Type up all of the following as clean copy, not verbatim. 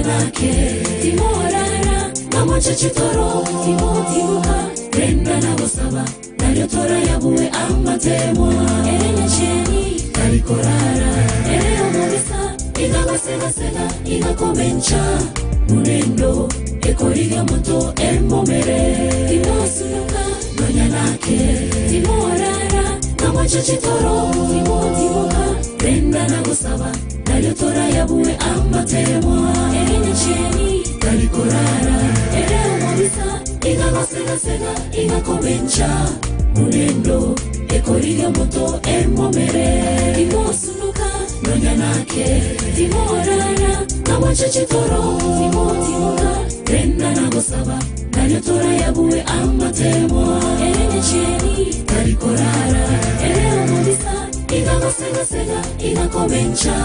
nake timorara namoche chitoro timotimuka renda na gosaba naryo tora yabuwe amatemwa enyesheni karikorara omobisa igabasega igakomencha munendo ekoriga moto emomere timosunuka nonya nake timorara namoche chitoro timotimuka renda na gosaba naryo tora yabuwe amatemwa enyesheni karikorara omobisa igabasega igakomencha munendo ekoriga moto emomere timosunuka nonya nake timorara namoche chitoro timotimuka renda na gosaba naryo tora yabuwe amatemwa enyesheni karikorara omobisa igabasega igakomencha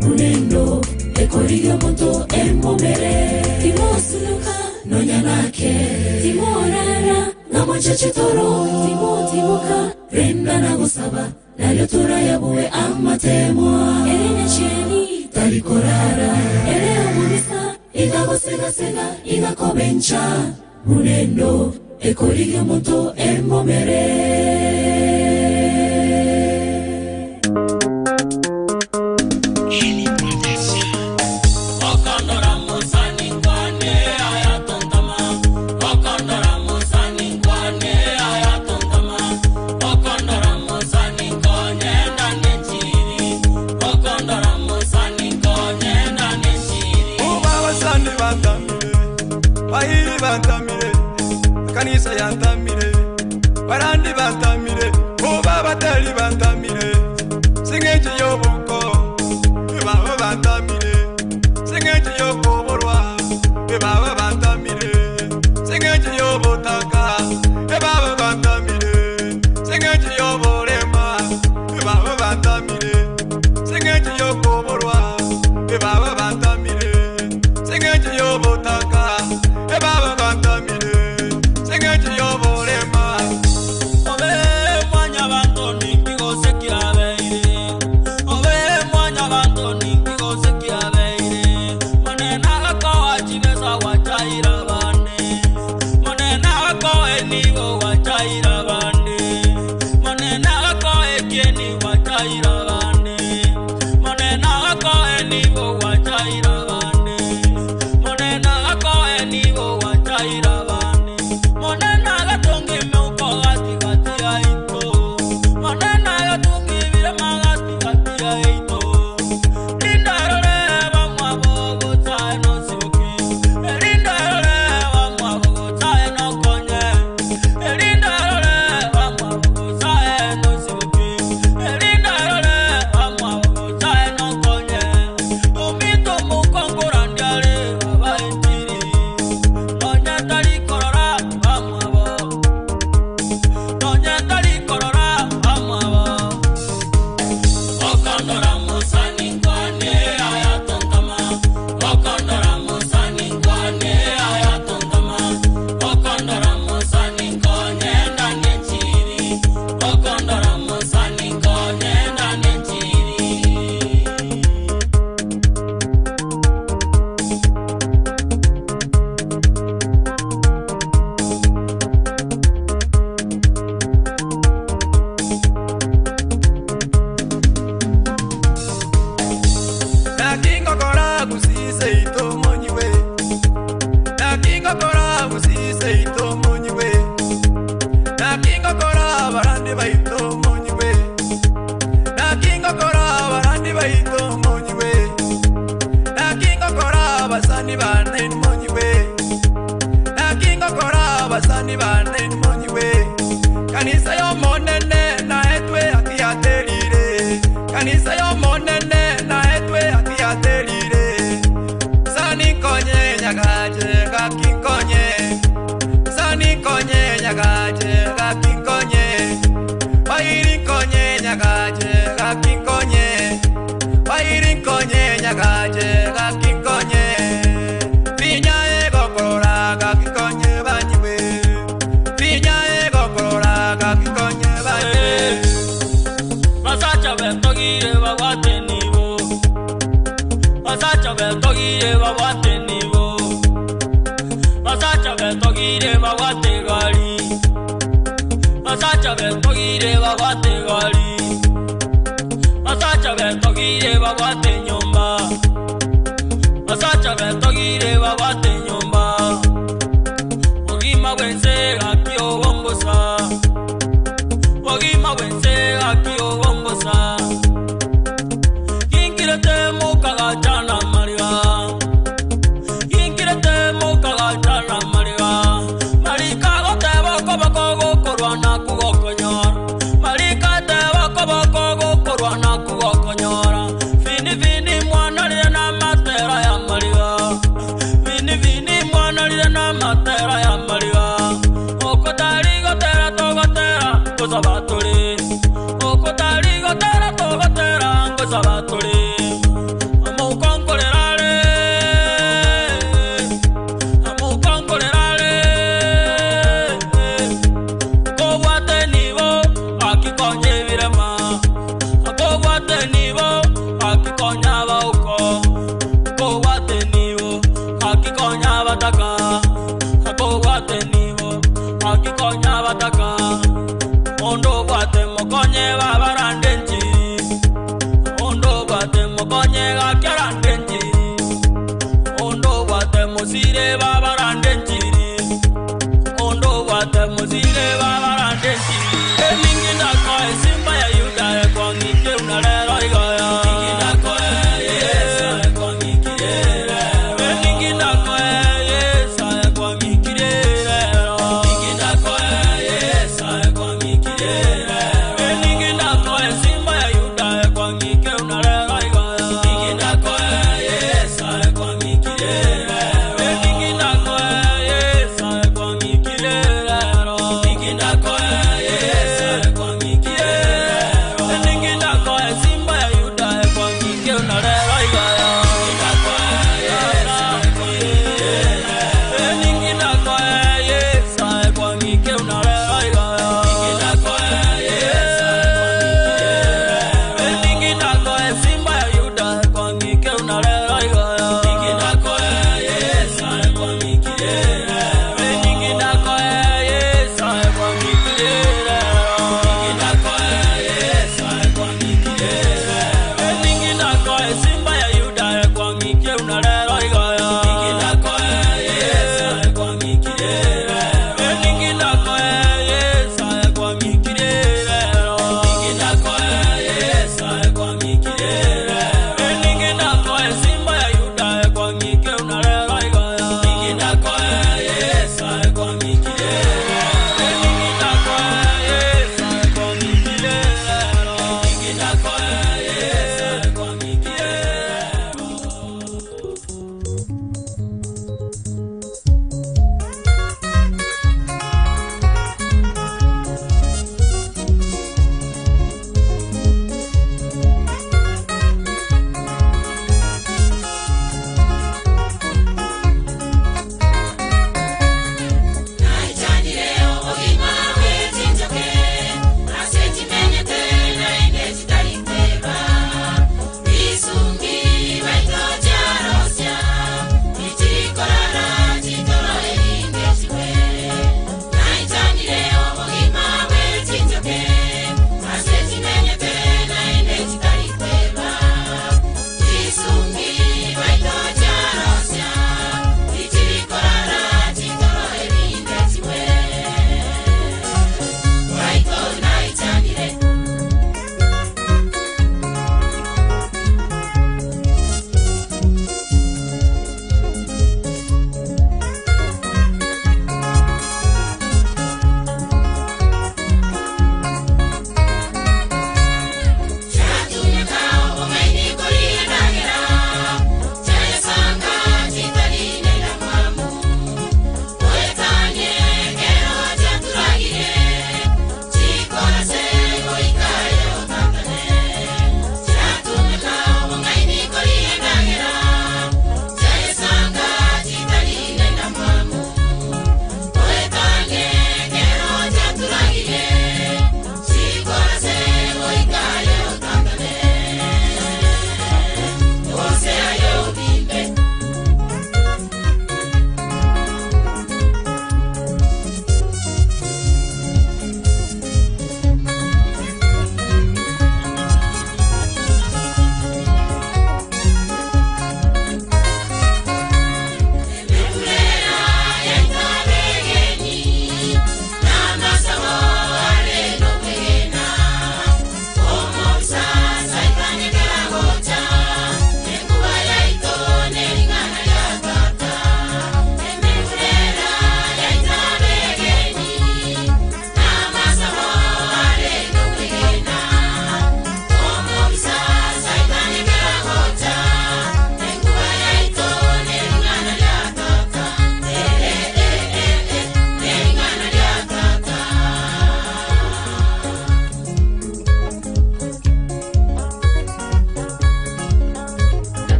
munendo ekoriga moto emomere timosunuka nonya nake timorara namoche chitoro timotimuka renda na gosaba naryo tora yabuwe amatemwa enyesheni karikorara omobisa igabasega igakomencha munendo ekoriga moto emomere kanisa yantamire barandi bantamire oba batali bantamire singeje yobuko baba bantamire singeje yoboborwa baba bantamire singeje yobotaka baba bantamire singeje yoborema baba bantamire singeje yoboborwa baba bantamire singeje yobotaka baba bantamire Wasacha be togi e wa wate Masacha betogire bagwate gali. Masacha betogire bagwate gali. Masacha betogire bagwate nyumba. Masacha betogire bagwate nyumba. Ogima wense akio wombosa. Ogima wense akio wombosa. Kinkirete mokaga jana mariga. Kinkirete mokaga jana mariga. Marika gote boko boko gokorwa na kugokonyora. Marika te boko boko gokorwa na kugokonyora. Vini vini mwana lile na matera ya mariga. Vini vini mwana lile na matera ya mariga.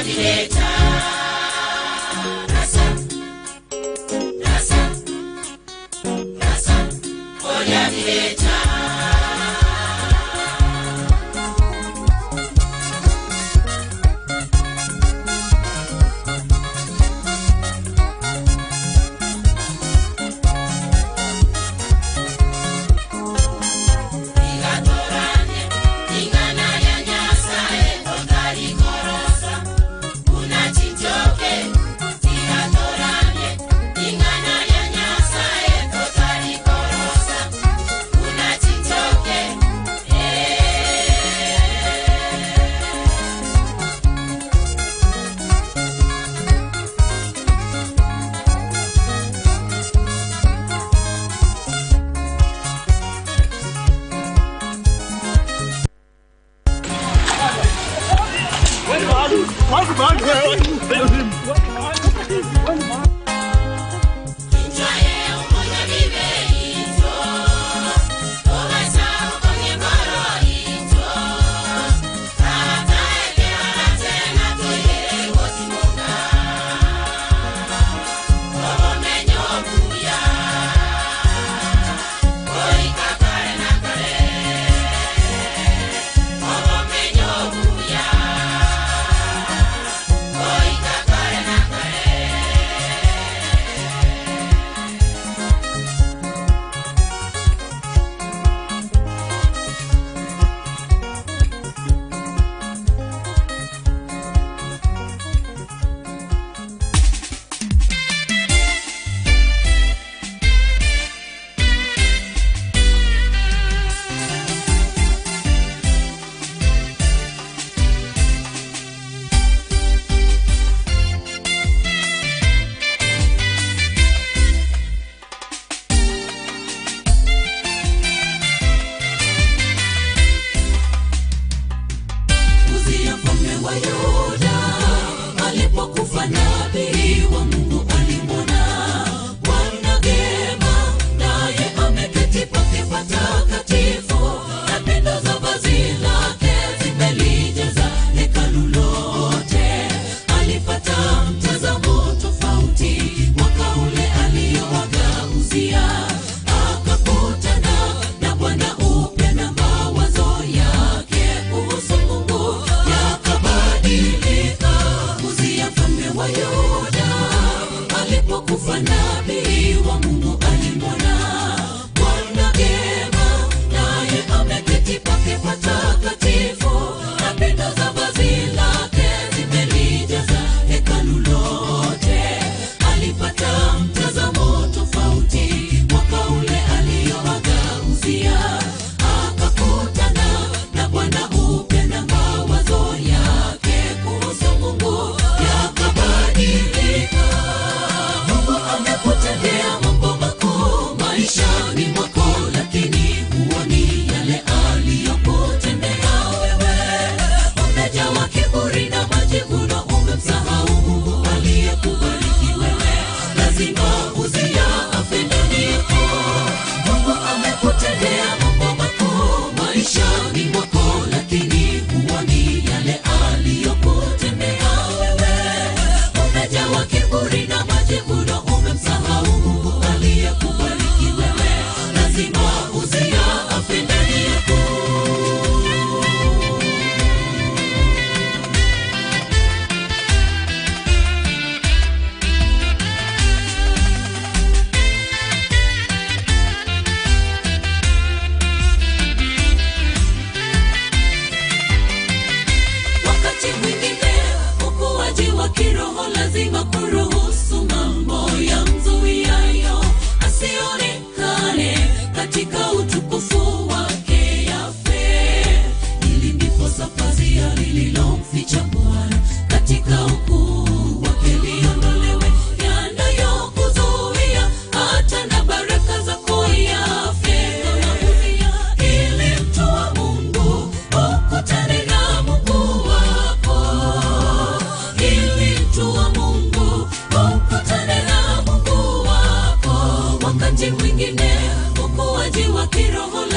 dileta rasa oya dileta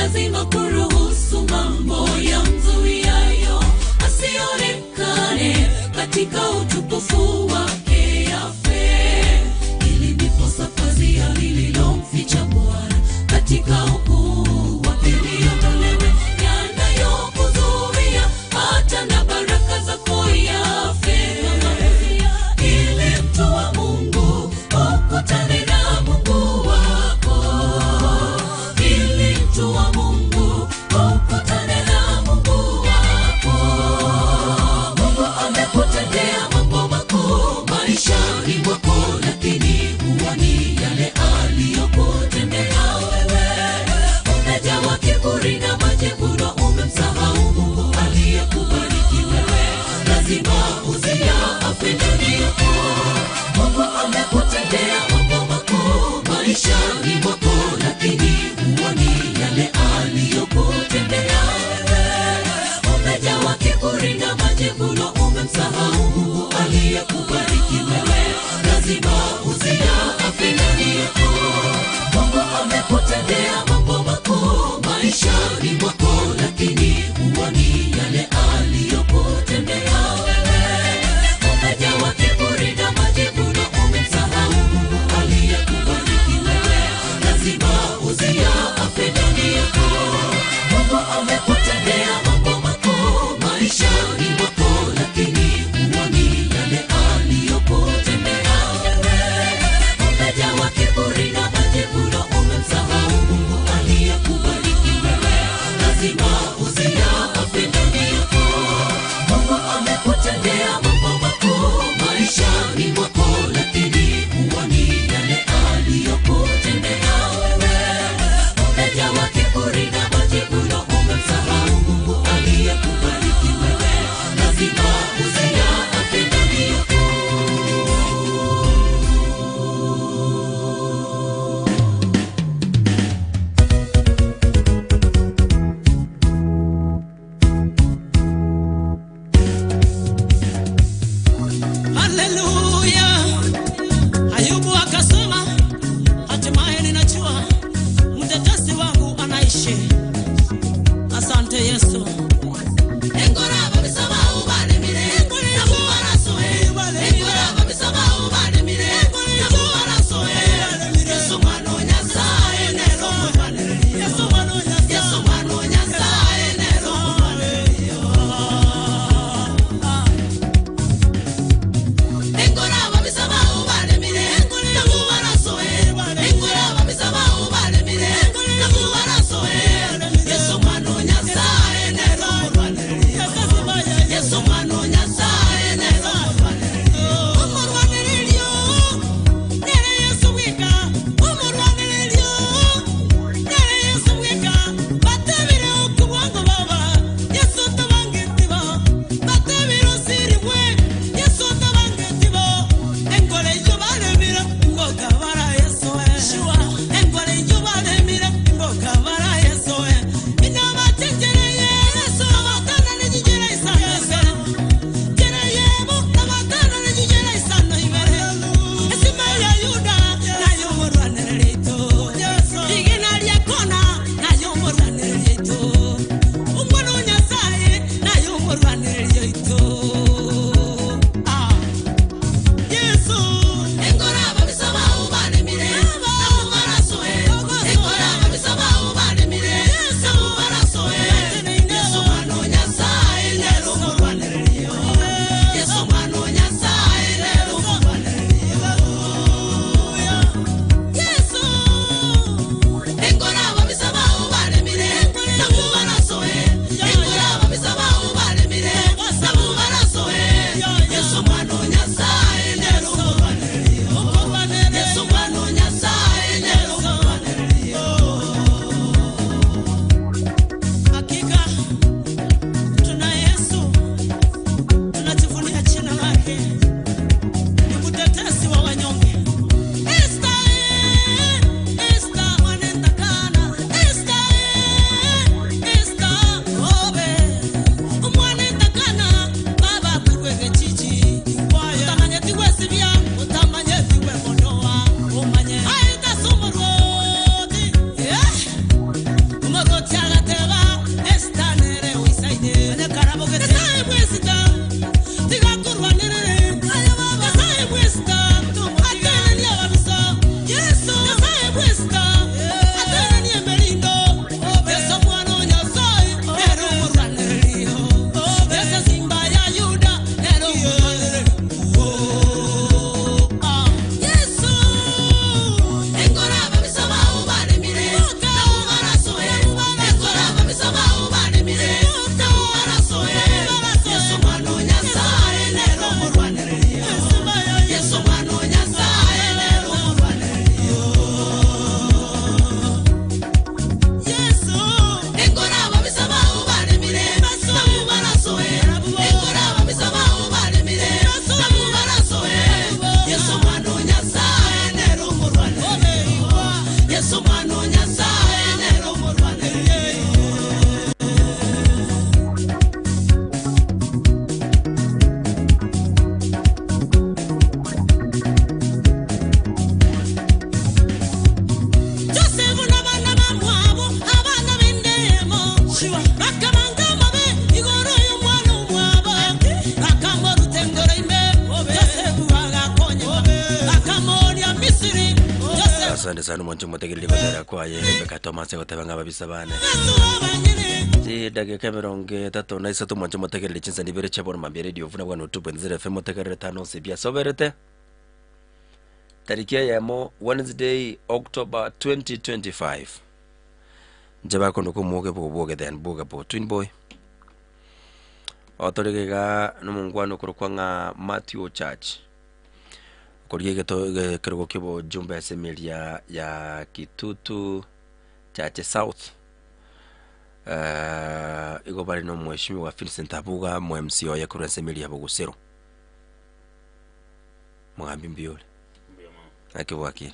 lazima kuruhusu mambo ya mzuiayo asionekane amekutendea mambo makuu maishani mwako, lakini huoni yale aliyokutendea wewe. Umejawa kiburi na majivuno, umemsahau Mungu aliyekubariki wewe. Lazima uziyaache ndani yako. Haleluya. Ayubu akasema, hatimaye ninajua mtetezi wangu anaishi. Asante Yesu. Engora babisaba ubale mire, na kubarasoe. Engora babisaba ubale mire, na kubarasoe. Yesu mwana Nyasaye nero mwana. Yesu mwana Nyasaye. Yesu mwana Nyasaye nero mwana. Engora babisaba ubale mire, na kubarasoe. Engora babisaba ubale mire, na kubarasoe. Yesu mwana Nyasaye nero mwana. Yesu mwana Nyasaye nero mwana. Umurwaniryo nere Yesu wika. Umurwaniryo nere Yesu wika. Batabire ukubwango baba. Yesu tabangetiba. Batabire usiriwe. Yesu tabangetiba. Engole yo balemira ngoka bara Yesu we. Engole yo balemira ngoka bara Yesu we. Inama tengereye Yesu amatana nijigera isana. Jera yebo amatana nijigera isana ibere. Esima ya Yuda na yo murwanirito. Igina lya kona na yo murwanirito. Umwana Nyasaye na yo murwanirito. Yesu engora babisaba ubane mire na ubarasoe. Engora babisaba ubane mire na ubarasoe. Yesu mwana Nyasaye nero murwaniryo. Yesu mwana Nyasaye nero murwaniryo. Yesu engora babisaba ubane mire na ubarasoe. Engora babisaba ubane mire na ubarasoe. Yesu mwana Nyasaye nero murwaniryo. Yesu mwana Nyasaye nero murwaniryo. Hakika tuna Yesu, tunajivunia jina lake, ni mtetezi wa wanyonge. Esta mwanetakana, esta obe mwanetakana baba kurwege chichi utamanye tiwe sibia utamanye tiwe mondoa umanye aita somoroti umoroti agateba esta nere uisaide ne karabo gete sai bwesta tiga kurwanere ayo baba sai bwesta atene ni abisa Yesu sai bwesta atene ni emelindo Yesu mwana Nyasaye nero murwaneriyo Yesu simba ya Yuda nero murwaneriyo Yesu engora babisaba ubane mire na ubarasoe. Engora babisaba ubane mire na ubarasoe. Yesu mwana Nyasaye nero murwaneriyo. Yesu mwana Nyasaye nero murwaneriyo. Yesu engora babisaba ubane mire na ubarasoe. Engora babisaba ubane mire na ubarasoe. Yesu mwana Nyasaye nero murwaneriyo. Yesu mwana Nyasaye nero murwaneriyo. Josefu n'abana bamwabo abana b'indemo bakamanga mabe igoro y'umwana umwabo bakamora utengoro imbe Josefu bagakonye bakamora Misiri. Josefu Asante sana mwancho mutegereje kugera kwaye Rebecca Thomas gotebanga babisabane. Ti dakika 30 na isatu mwancho mutegereje chinsa nibere chabona mambere radio vuna bwana 2.0 FM mutegereje tano sibia soberete. Tarikia yamo Wednesday October 2025. Njaba kono ko moge bo boge den boga bo twin boy. otorega nomungwano kurukwa nga Matthew Church koriege to kirugo kibo jumbe semelia ya Kitutu Church South igo bari no mheshimiwa wa Vincent Abuga MCO ya kuru semelia Bugusero mwangambi mbiole akibwakire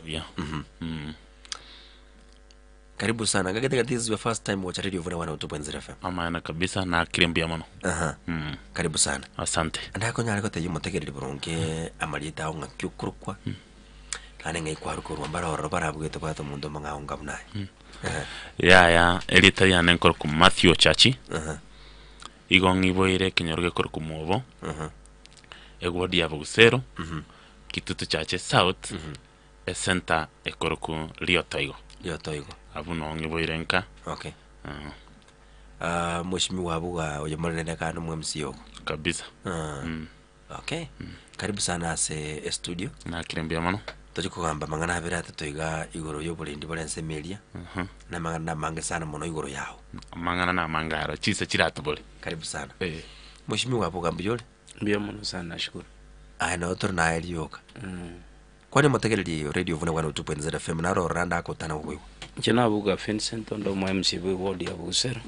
Yeah. Karibu sana. Ngagete this is your first time watch Radio Vuna 102.0 FM. Amana kabisa na kirembia mano. Karibu sana. Asante. Ndako nyari ko tayi mutegerere buronge amarita nga kyukurukwa. Kane ngai kwarukurwa mbara oro bara bugete kwato mundo manga ngabnaye. Ya elita ya nenkor ku Matthew Church. Igongi boire kinyorge kor ku mobo. Egwadi ya Bugusero. Kitutu Church South. Center ekoroku Liotoigo. Liotoigo. Abuno ngiboirenka. Okay. Mheshimiwa Abuga oyemorene kana MCO. Kabisa. Okay. Karibu sana ase studio. Na kirembia mano. Turi kugamba mangana habira tatoiga igoro y'oburindi borense melia. Na mangana mange sana mono igoro yaho. Mangana na mangara chise chiratubole. Karibu sana. Mheshimiwa Abuga mbiyole. Mbia mano sana nashukuru. Na otor na elioka. Kwani mutegereri Radio Vuna 102.0 FM na roranda akotana wewe. Jina Abuga Vincent ndo MC ward ya Bugusero.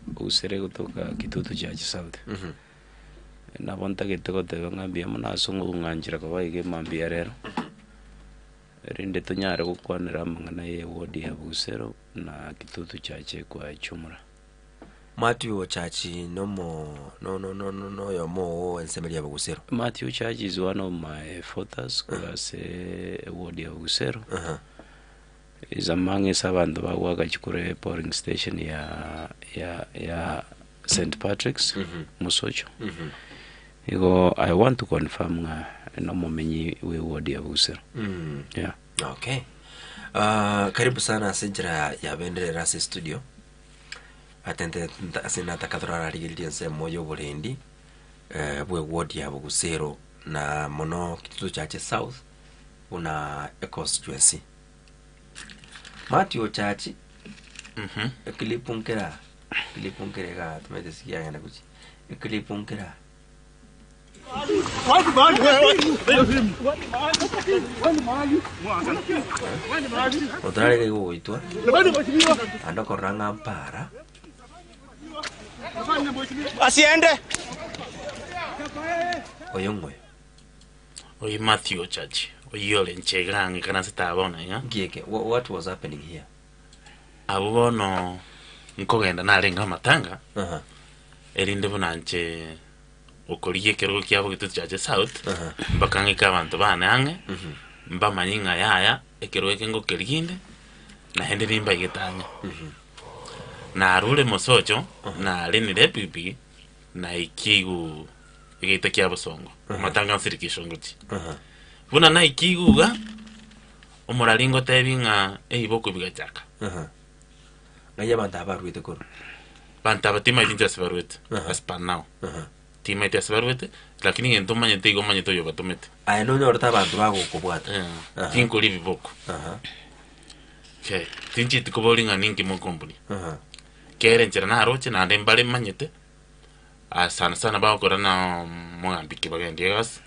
Bugusero kutoka Kitutu Church South. Na bonta kitoko te ngambia muna sungu nganjira kwa ige mambia rero. Rinde tonyare kukwanira mangana ye ward ya Bugusero na Kitutu Church kwa Chumura. Matthew Church no yomo ensemble ya Bugusero. Matthew Church is one of my fathers because ward ya Bugusero. Is among abantu bawaga chikure pouring station ya St. Patrick's Musocho. Igo I want to confirm no momenyi we ward ya Bugusero. Yeah. Okay. Karibu sana senjira ya bendere rasi studio. Atende asina takadora rigildia se moyo bolendi bwe ward ya Bugusero na mono Kitutu Church South una constituency. Matthew Church ekilipunkera ga tumete sikia ngana kuchi ekilipunkera otra que go itwa anda koranga mpara asiende oyongoyo oyi Matthew Church oyole nchegange kana sitabona ya gieke what was happening here abubono nkogenda nalenga matanga erinde bunanche okoliye kero kyabo Kitutu Church South bakangika abantu banange mbamanyinga yaya ekerweke ngo keriginde na hende limba igetanya na rule mosocho na leni repipi na ikigu igita kyabo songo matanga sirikisho nguti buna na ikiguga omuralingo tebinga eiboko bigachaka ngaya banta abarwite koro banta batima interest barwite as per now tima interest barwite lakini ngento manyete igo manyeto yo batomete no nyorta bantu bago kubwata tinko livi boko okay tinchi tikobolinga ninki mo company kere nchera na roche na ndembale manyete sana bakora na mwambiki bagendi gas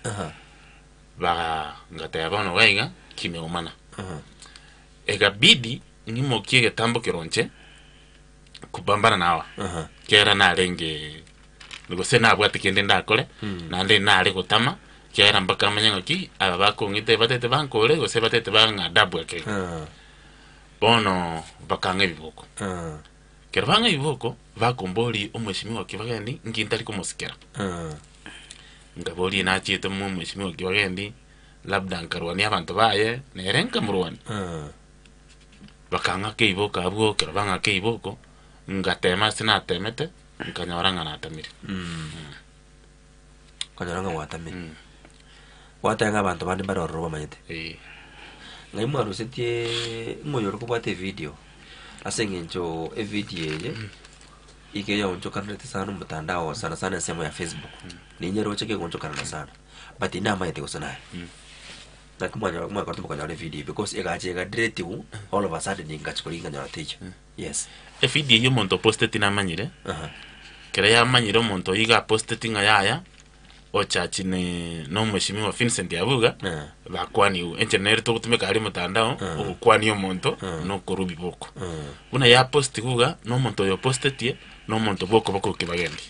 ba ngata yabano waiga kimeumana egabidi ngimo kiege tambo kironche kubambana nawa kera na renge nigo sena abwati kende ndakole na ndi nale gutama kera mpaka manyanga ki aba bakongite batete bankole go se batete banga dabwe ke bono bakanga iboko kera banga iboko bakomboli omweshimiwa kibagendi ngintali kumusikera ngaboli na chito mu mweshimiwa kibagendi labda nkarwani abantu baye nerenka murwani bakanga ke iboko abwo kera banga ke iboko ngatema sina temete nkanyoranga natamire kanyoranga watamire watanga abantu bandi baroro bamanyete ngai mwaru setie ngoyoro kubate video asengencho video ye ike ya oncho kanete sana mtandao sana sema ya Facebook ni nyero cheke oncho kanana sana but ina maite kusana na kumanya mwa kartu kanyare video because ega direct all of a sudden ngachikolinga nyara teach yes video yo monto poste tina manyire kere yamanyire omonto iga postetinga yaya ochachi no mheshimiwa Vincent Yabuga bakwani engineer to kutumika ali mutandao okwani omonto no korubi boko buna ya post kuga no monto yo postetie no monto boko kibagendi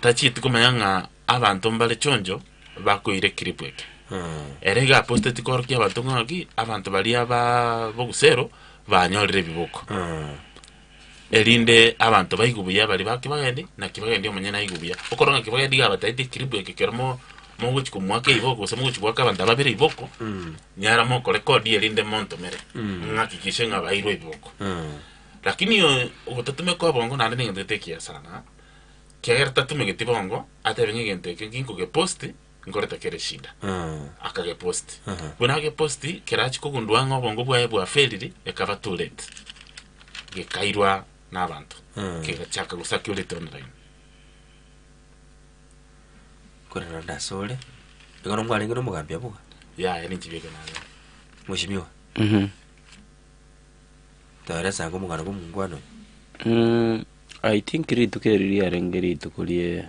tachi tukumanyanga abantu mbale chonjo bakoire kiripweke erega posteti korkia abantu ngaki abantu bali aba bogusero banyorire biboko erinde abantu bayigubuya bali bakibagendi na kibagendi omanyana ayigubuya okoronga kibagendi gabataite kiripweke keramo moguchi kumwake iboko se moguchi kwaka abantu babere iboko nyara moko record erinde monto mere ngaki kishenga bairwe iboko lakini ubutatume kwa bongo na ndenge ndetekia sana kiagerta tumegeti bongo ate bengi gente kinko ke posti ngoreta kere shida akage posti buna ke posti kerachi kugundwango bongo bwa feliri ekaba too late gekairwa n'abantu kigachaka gusakirite online korera ndasole ngono mwali ngono mugambya buga ya ni chibeke nayo mheshimiwa tare sango mugano kumungwano I think ritukeri arengeri tukulie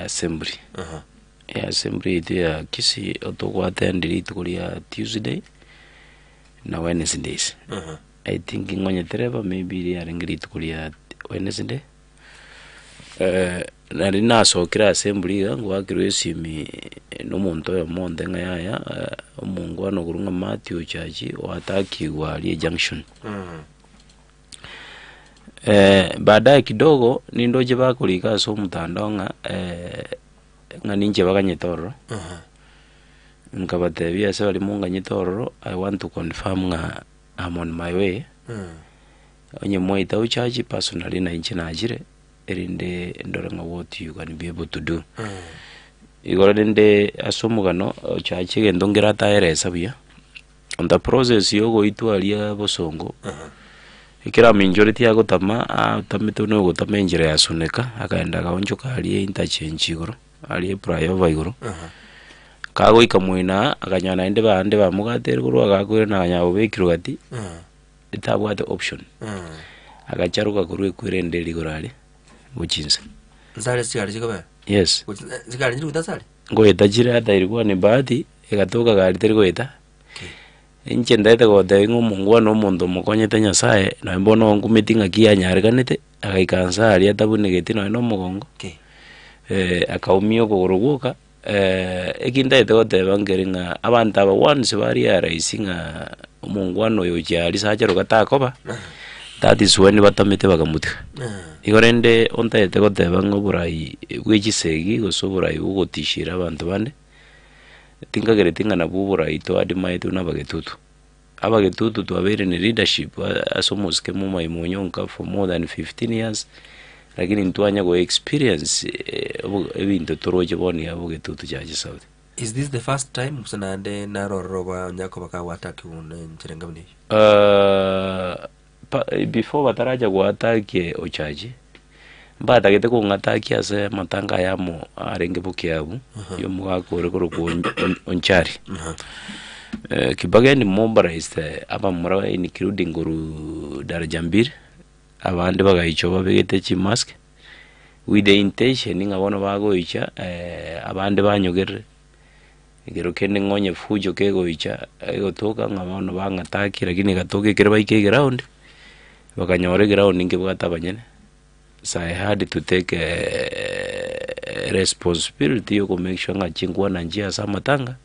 assembly assembly ya kisi otogwatendiri tukulia Tuesday na Wednesdays I think ngonye tereba maybe arengeri tukulia Wednesday nari nasokera assembly ngo akirwesimi no muntu yo monde ngaya omungwano kurunga Matthew chachi watakiwa ali junction baadaye kidogo nindoje bakulika so mutandao nganinje baganyetoro nkabatebia se bali munganyetoro I want to confirm nga I'm on my way onye moita uchaji personally na inche najire erinde ndorenga what you can be able to do igorende asomugano uchaji gendongera taeresa bia on the process yogo itwalia bosongo ikira majority ya gutama utamite no gutama injira ya suneka akaenda kaonjoka ali interchange igoro ali flyover igoro kago ikamwina akanyana inde bande bamugatera guru agakwira na nyabo bekiro gati itabwate option akacharuka kuru kwirende ligoro ali buchinza nzale sigari zikoba yes zigari ndi kutasali ngo etajira ata ilikuwa ni bahati ikatoka gari teriko eta inche ndaite gothe ng'omungu no muntu mukonyete Nyasaye na mbono ngumitinga kia nyariganite agaikansa ali atabunigeti no mugongo akaumio kuguruguka ekindaite goteba ngeringa abantu aba once bari araisinga omungu ano yochali sajero gatakoba that is when batamite bagamutika igorende ontaite goteba ngoburai bwichisegi gosoburai bugotishira abantu bande tingagere tingana buburai to adimaitu na bagetutu abagetutu to abere ni leadership asomuske mu maimonyoka for more than 15 years lakini ntwanya go experience ebintu toroje boni abagetutu jaji South. Is this the first time musanande naroroba nyako bakawataki unencherengamni before bataraja go ataki ochaji mbata gete ko ngataki ase matanga yamo arenge bukiabu yo mugakore koro ko onchari kibageni mobilized aba mura including guru darajambir abandi bagayicho babegete chi mask with the intention ngabona bagoyicha abandi banyogere igero kende ngonye fujo kegoyicha gotoka ngabona bangataki lakini gatoke kere baike ground bakanyore ground nge bwatabanyene. So I had to take responsibility to make sure nga chingwa na njia sa matanga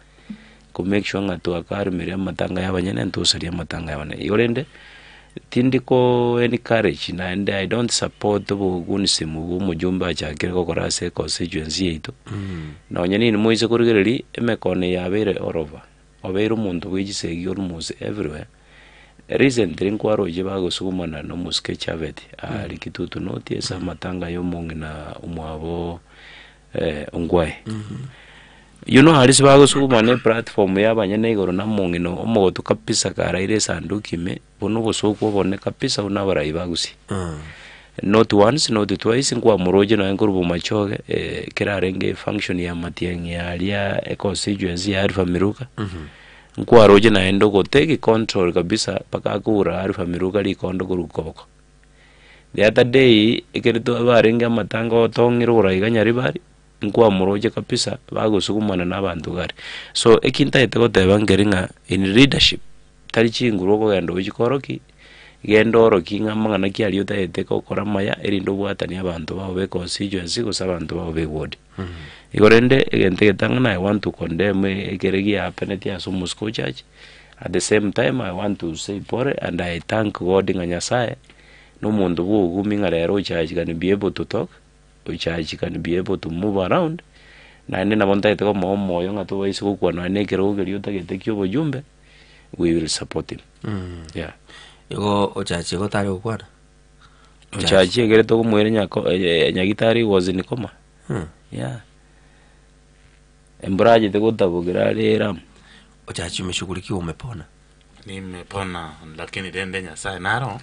to make sure nga tuakari miria matanga yabanyene ntusaria matanga yabane yorende tindiko encourage na and I don't support bugunisimu mujumba chakire kokorase constituency yetu na onyeni ni moise kurigereri emekone yabere orova obero muntu wijisegi almost everywhere. Recently nkwaroje bagosugumana no muske Chavet ali kitutu noti esa matanga yo mongi na umwabo ongwae you know halisi bagosugumana platform yabanyene igoro na mongi no omogoto kapisa karaire sandukime bono bosoko bone kapisa unabarai bagusi not once not twice nkwa muroje na nguru machoge kirarenge function ya matiangi ya constituency ya Arifa Miruka nkwa roje na endo go take control kabisa paka kura Arifa Miruka li kondo gurukoko the other day ikirito abarenga matango tongirura iganyari bari nkwa muroje kabisa bagusukumana n'abantu gari so ekinta goteba ngeringa in leadership tari chinguro ko gendo bikoroki gendoro kingamangana kiali utaete ko koramaya erindo bwatani abantu babo be constituency ko sabantu babo be ward igorende egente getangana I want to condemn ekeregi ya penalty as Moscow church. At the same time I want to say pore and I thank God nganyasaye no mundu bu guminga lero church can be able to talk, church can be able to move around na nina bonta ite ko moyo ngato waisi ko kwa na nekero geri utagete kyo bojumbe we will support him. Yeah. Ego ochachi go tari okwana. Ochachi egere to kumwere nyagitari was in coma. Yeah. Embraje te gutabugira rera. Ochachi umeshughulikiwa umepona. Nimepona lakini dende nyasaye naro.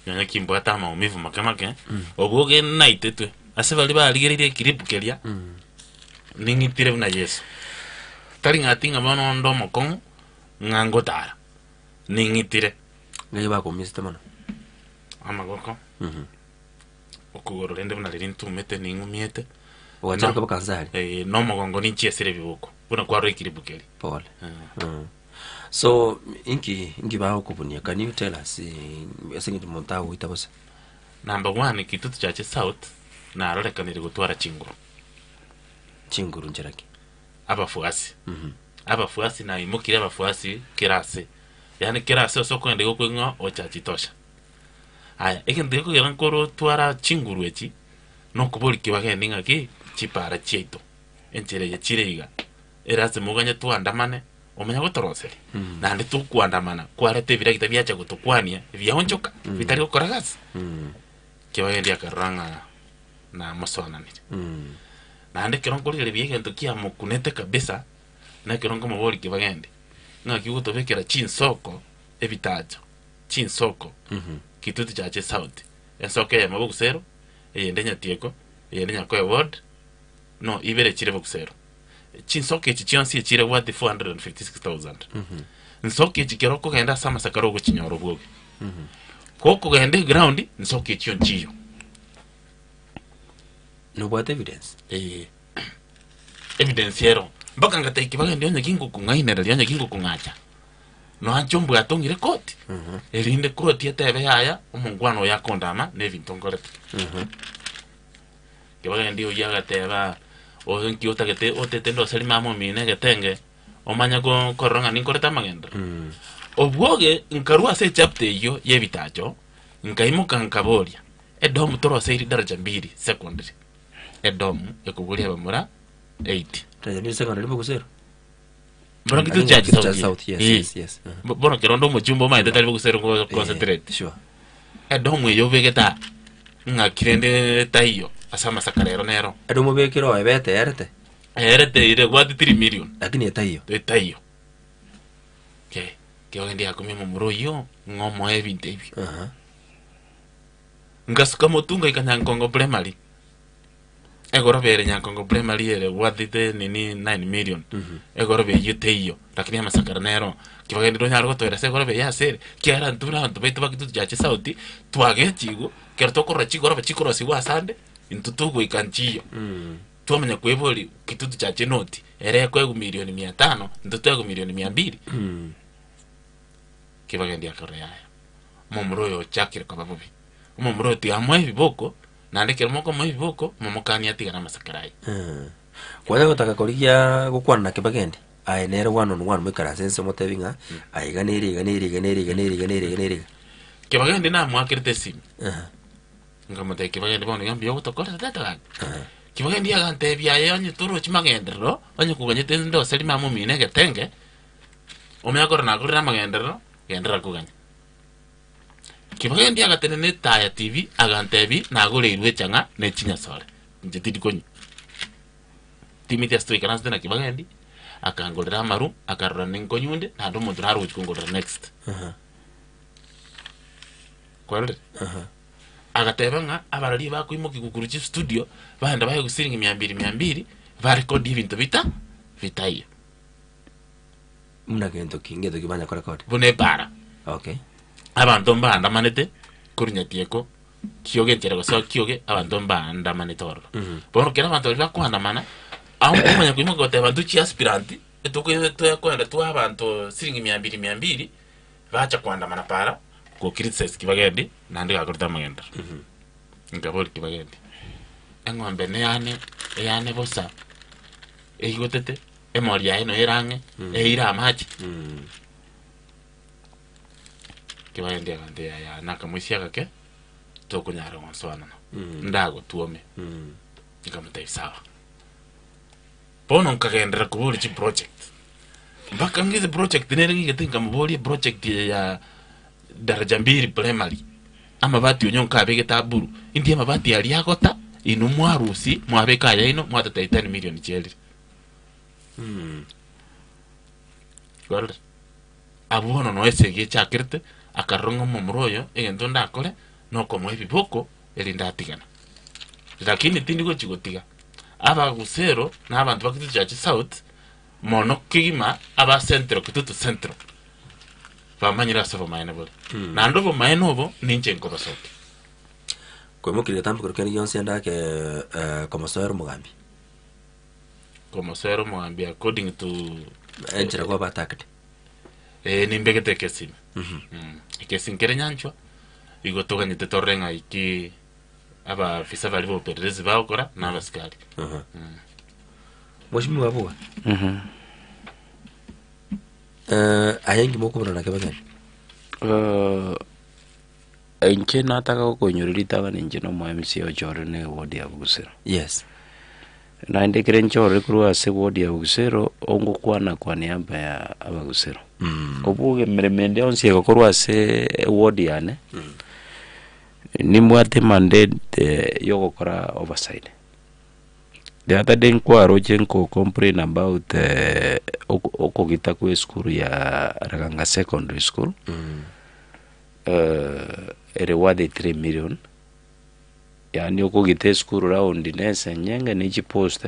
Nyonya kimbwata maumivu makamake. Ogoge naitetwe. Ase bali baligirire kiribukeria. Ningitire na Yesu. Tari ngatinga bano ndo mokong ngangotara. Ningitire. Ngai ba komiste mana. Amagoko. Okugoro rende buna lirintu mete ningumiete. Ogacha ko bakanzali. No mogongo ninchi esire bibuko. Buna kwaro ikiribukeri. Pole. So inki ba okubunia, can you tell us asingiti montawo itabose? Number 1 kitutu chache south na arorekanire gutwara chinguru njeraki. Abafuasi. Abafuasi na imukire abafuasi kirase. Yani kirase osoko ende gokwenga ochachi tosha. Aya ekende ko yarankoro twara chinguru echi no kubuli kibagende ngaki chipara cheito. Enchere ya chireiga. Eraze muganya tuandamane omenya gotoroseri. Na ndi tukwandamana kwarete biragita byacha gutukwania byahonjoka bitari gukoragaza. Kibagende akaranga na musonanire. Na ndi kironkorire byegento kia mukunete kabisa na kironko muboli kibagende. Ngaki gutobekera chinsoko ebitajo. Chinsoko. Kitutu chache south. Ensoke ya mabugusero eyendenya tieko eyendenya ko ward no ibere chire bugusero. Chinsoke chichionsi chire worth 456,000. Nsoke chikero genda sama sakaro go chinyoro bwoge. Koko gende ground nsoke chion chiyo. No what evidence? Evidence yero. Baka ngata ikibagende onye kingo kungainera onye kingo kungacha. No anchombu atongire koti. Elinde koti yatebe yaya omungwano yakondama nevintongorete. Kibagende oyagateba ozenki otagete otetendo salima mine getenge omanya go koronga ninkoreta magenda. Obwoge nkarua se chapte yo yebitacho nkaimuka nkaboria edom toro seiri daraja 2 secondary edom ekugulia bamura 8 daraja 2 secondary bugusero. Bora kitu chachi south yes. Bora kirondo mujumbo mai detali bugusero go concentrate Sure. Edom yo vegeta ngakirende tayo asama sakarero nero. Edom bekiro ebete Erete ire what 3 million. Lakini etayo. Etayo. Que hoy en día comemos murullo, ngomo evinte hivi. Ngasuka motunga ikanya Kongo primary. Egoro bere nya Kongo primary ere wadite nini 9 million. Egoro be yuteyo, lakini amasakara nero. Kibagende ndo nyargo to era segoro be ya ser. Kiara ndura ndo beto bakitu jache sauti. Twage chigo, kerto korra chigoro be chikoro siwa sande. Intutugo ikanchiyo. Tuamenya kweboli kitutu chache noti. Ere kwa milioni 500, ntutu milioni 200. Kibagende akore yaya. Momroyo chakire kwa babubi. Momroyo ti amwe biboko na ndekera moko mwe biboko momokani atigana masakarai. Kwa gutaka korigia gukwana kibagende. Ai nere one on one mwikara sense motebinga. Ai ganeri. Kibagende na mwakirite simu. Ngamote kibagende bono ngambyo gutokora tata. Kibagende yagante byaye onye turu chimagendero onye kuganyete ndo selima mu mine getenge. Omyakora nakurira magendero gendera kuganya. Kibagende agatene ne taya TV agantebi nagure irwe changa ne chinya sore. Njetidi konyi. Timiti astoi kanasta na kibagende akangolera maru akarora ninkonyunde na ndo muntu naru chikongolera next. Kwalre. Agatebanga abarali bakwimoki kukuruchi studio bahanda baye gusiringa 200 ba record ibintu bitayo. Muna gento kingedo kibanya kwa record. Bune para. Okay. Abantu mbanda manete kurinya tieko kioge nchera so kioge abantu mbandamane toro bono kera abantu bakwandamana aho kumanya kwimo gote abantu chi aspirant etuko kwenda tu abantu siringi 200 bacha kwandamana para ko criticize kibagende nandi gakorta magenda ngabol kibagende engombe ne yane bosa eigotete emoria eno erange eira amachi kibagende agande ya nakamusia gake tokunyara onswana ndago tuome ngamutay sawa pono nkagendera kubuli chi project mpaka ngize project neringi getinga mubuli project ya daraja 2 primary amabati onyonka abege taburu indi amabati yali yagota inu mwarusi mwabeka yaino mwatata 10 million cheli gol abuno no ese gecha kirte akarongo mumroyo egento ndakole no como ebiboko elindatigana lakini tindigo chigotiga aba gusero na abantu bakitu chachi south mono kigima aba centro kitutu centro famanyira savo maenebo na ndovo maenovo ninche nkoba sote kwemo kile tampo kurukeni yonse ndake komosoro mugambi according to enchera kwa batakte nimbegete kesim kesim kerenyanchwa igotoka nyite torrenga iki aba fisa valivo perezi baokora na abaskari moshimi wabuwa ayengi moko na kabagani enche nataka konyorilitaga ninche no MC ochore ne wodi ya Bugusero. Yes. Na ndekere nchore kuru ase wodi ya Bugusero ongo kwana kwa niaba ya Abagusero. Obuge meremende onsi ekokuru ase wodi yane. Nimwate mandate yogokora oversight. The other day kwa rojenko complain about okogita kwe school ya Raganga Secondary School. Rewarded 3 million. Yani okogita school round inese nyenge nichi post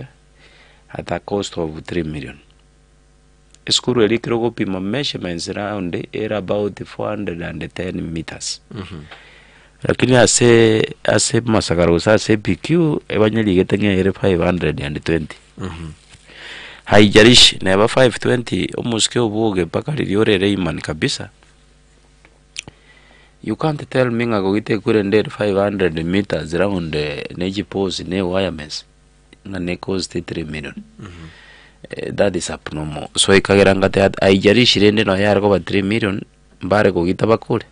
at a cost of 3 million. School elikiro kopima measurements round era about 410 meters. Lakini ase masakarusa ase PQ ebanyali getenge ere 520. Haijarishi na eba 520 omuske obuge paka liorere iman kabisa. You can't tell me ngagogite kurende 500 meters around neji pose ne wirements na ne cost 3 million. That is abnormal. So ikagerangate haijarishi rende no yara ko 3 million mbare kogita bakure.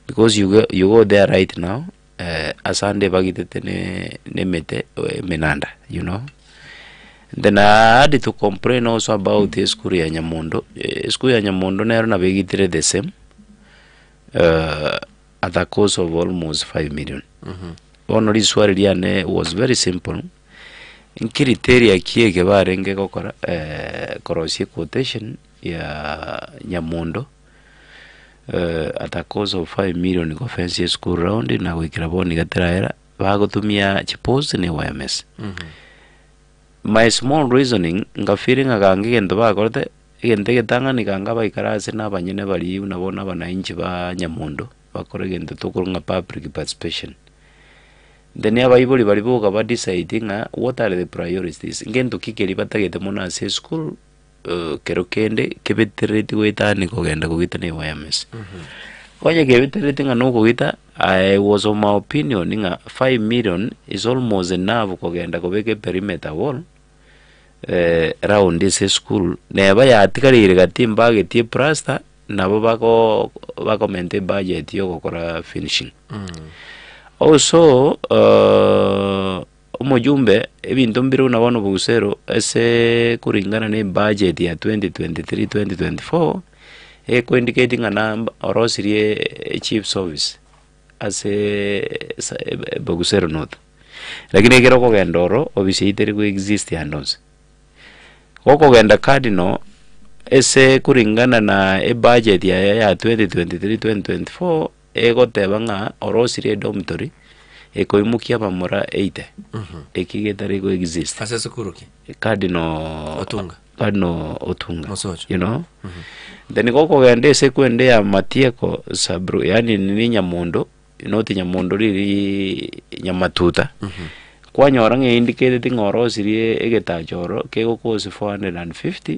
Because you go there right now, asande bagitete ne mete menanda, you know. Then I had to complain also about the school ya Nyamondo. School ya Nyamondo na na begitire the same, at a cost of almost 5 million. Only swali liane was very simple. Criteria kiege barenge kokora korosi quotation ya Nyamondo. At a cost of 5 million ko fancy school round na wikira boni gateraera bagotumia chipose ne YMS. My small reasoning nga feeling agange gendo bakorte gende getanga nikanga baikarase na banyene bali unabona bananchi ba Nyamondo bakore gendo tokurunga public participation. Then abayiboli bali boga ba deciding what are the priorities ngendo kikeli batagete mona se school kero kende kebetereti wetani kogenda kugita ne YMS. Kwaje kebetereti ngano kugita I was of my opinion nga 5 million is almost enough kogenda kobeke perimeter wall around this school. Neba ya tikarire gatimba getie plaster nabo bako maintain budget yo gukora finishing. Also umujumbe ebintu mbiro nabona Bugusero ese kuringana ne budget ya 2023-2024 eko indicating a number orosirie chief service ase Bugusero not. Lakini kero kogenda oro obisi iteri ku exist yandos. Kogenda cardinal ese kuringana na budget ya 2023-2024 ego tebanga orosirie dormitory ekoimukia bamora 80 ekigetare go exist ase sukuruki Cardinal Otunga Mosocho. You know then koko gende se kwende ya Matieko sabru yani ni Nyamondo noti nyamondo riri nyamatuta kwanyora nge indicated ngoro sirie egetachoro kego kosi 450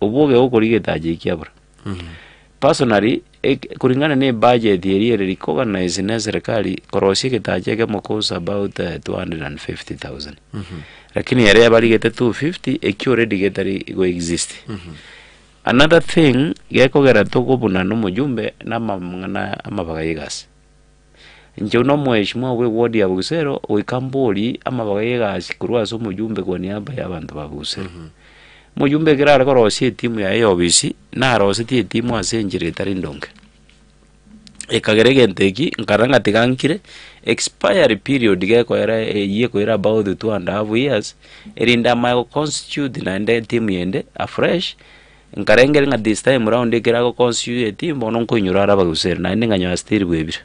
ubuge ukuri getaje kiabra personally kuringana ne budget eri recognize na serikali korosi getaje ke mokos about 250,000 lakini area bali gete 250 already getari go exist another thing gekogera tokobuna no mujumbe na mamngana amabagayigas nje no mweshimwa we ward ya Busero we kamboli amabagayigas kurwa so mujumbe kwa niaba ya abantu ba Busero mujumbe kirara korosi timu ya yobisi na rosi timu asenjire tarindonke ekageregenteki nkaranga tigankire expiry period geko era ye ko era about 2.5 years erinda ma constitute na ende timu yende afresh nkarengere nga this time round ekirago constitute team bono ko nyurara bagusera na ende nganya still bwebira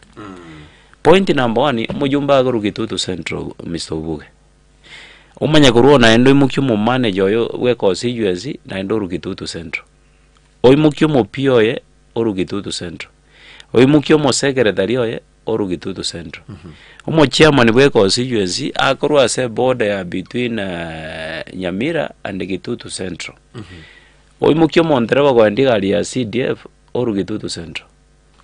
point number 1 mujumba agurugitutu central Mr. Obuge umanya kuruona endo imukyo mu manager yo we constituency na endo rugitutu central oimukyo mu pioye orugitutu central oimukyo mu secretary oye orugitutu central umo chairman we constituency akorwa se border ya between Nyamira and Gitutu central oimukyo mu ntereba kwa ndigali ya CDF orugitutu central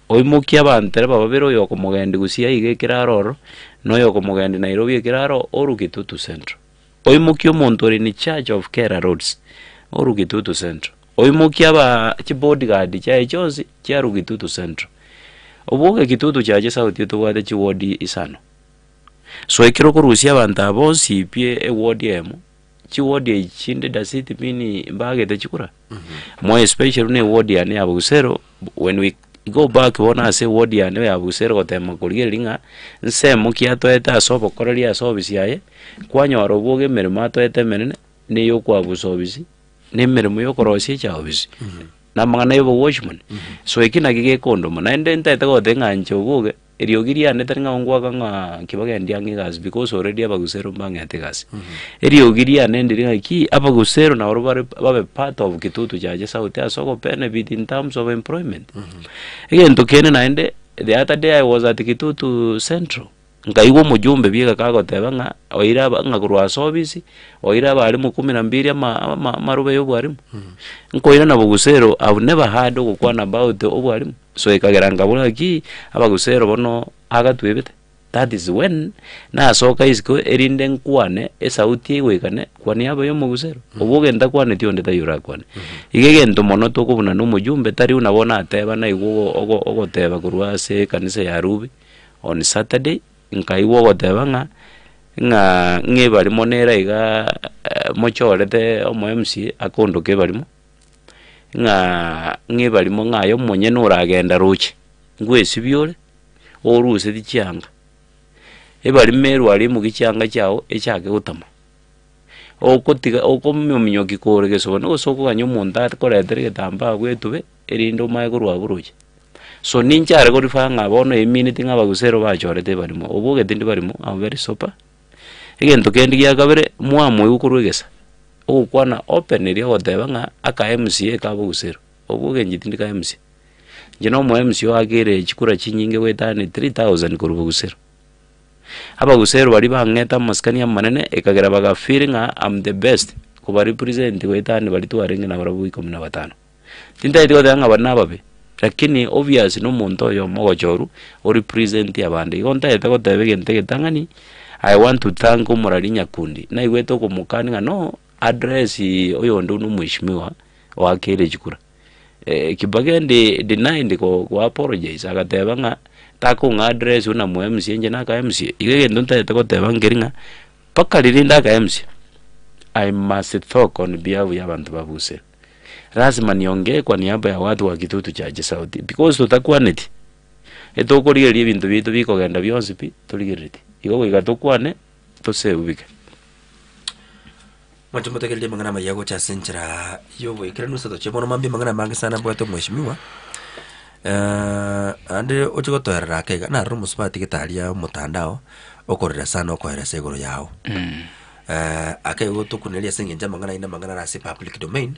oimukyo abantereba babiro yo komugendi gusia ige kiraroro no yo komugendi Nairobi kiraro orugitutu central oimukyo mu ntori ni charge of Kera roads orugitutu central oimukyo aba bodyguard cha echozi cha rugitutu central obuge Gitutu chaje sauti tubwate chi ward isano so ekiro kurusia abantu abo sipie e ward yemo chi ward ichinde da city mini mbage chikura more especially ne ward ya ne Busero when we go back wona say ward ya ne Busero gotema kuligelinga nsemo kiato eta asobo korolia service yaye kwanyora obuge merima to eta menene ne yo kwa busobisi ne merimo yo korosia cha obisi na mangana yo watchman so ekina gige kondo na ende nta eta gote nganje obuge eriogiria netenga ongwa kanga kibage gas because already Abagusero mbanga ategas eriogiria nendiri ki Abagusero na orobare babe part of Gitutu jaje sauti asoko benefit in terms of employment again to kene na ende the other day I was at Gitutu Central ngaiwo mujumbe biega kagoteba nga oira nga kurwa service oira bali mu 12 marube yo bwarimu nkoira na Abagusero I've never heard okwana about obwarimu so ikageranga bulaki Abagusero bono agatwebete that is when na soka isiko erinde nkwane esauti wekane kwani aba yo Mugusero obugenda kwane tionde tayura kwane igegento mono tokubuna no mujumbe tari unabona ateba na igo ogoteba kurwa se kanisa ya Rubi on Saturday nkaiwo goteba nga bali monera iga mochorete omo MC akondo ke balimo nga balimo ngayo monye nuragenda ruche ngwesi byore oruse dicyanga ebali meru ali mu gicyanga cyawo ecyake gutama okotiga okomumyo gikore gesobona osoko ganyo munda koretere getamba gwetube erindo maiko rwa buruche so ninchare ko rifanga bono eminute ng'Abagusero bachorete barimo obuge tindi barimo am very super egento kendi ya kabere mwamwe ukurwegesa okwana open eri goteba nga aka MCA ka Abagusero obuge njitindi ka MC njeno mo MC wagere chikura chinyinge wetane 3000 ku Abagusero Abagusero bari bangeta maskani ya manene ekagera baga feeling am the best kuba represent wetane bari tuarenge na barabu 15 tinda itigo danga banababe lakini obvious no muntu yo mogochoru o represent abandi gonta etego tebegente getangani I want to thank Umurari Nyakundi na igweto kumukani no address oyo ndo numwishimiwa wakere chikura kibagende denied ko apologize agateba nga tako nga address una mu MC nje na ka MC igege ndo etego tebangeringa paka lirinda ka MC I must talk on behalf ya abantu babuse lazima niongee kwa niaba ya watu wa Gitutu chaje Saudi because tutakuwa neti etokorigeria bintu bitu bikogenda byonse pi tuligerete igo igatokwane tosebubike mwacho motegelje mangana mayago cha senchera yobo ikiranu sato chebono mambi mangana mangi sana bwato mweshimiwa ande ochigotoerera kega na rumu spati gitalia mutandao okorera sana okorera segoro yao akego tukunelia sengenja mangana ina mangana rasi public domain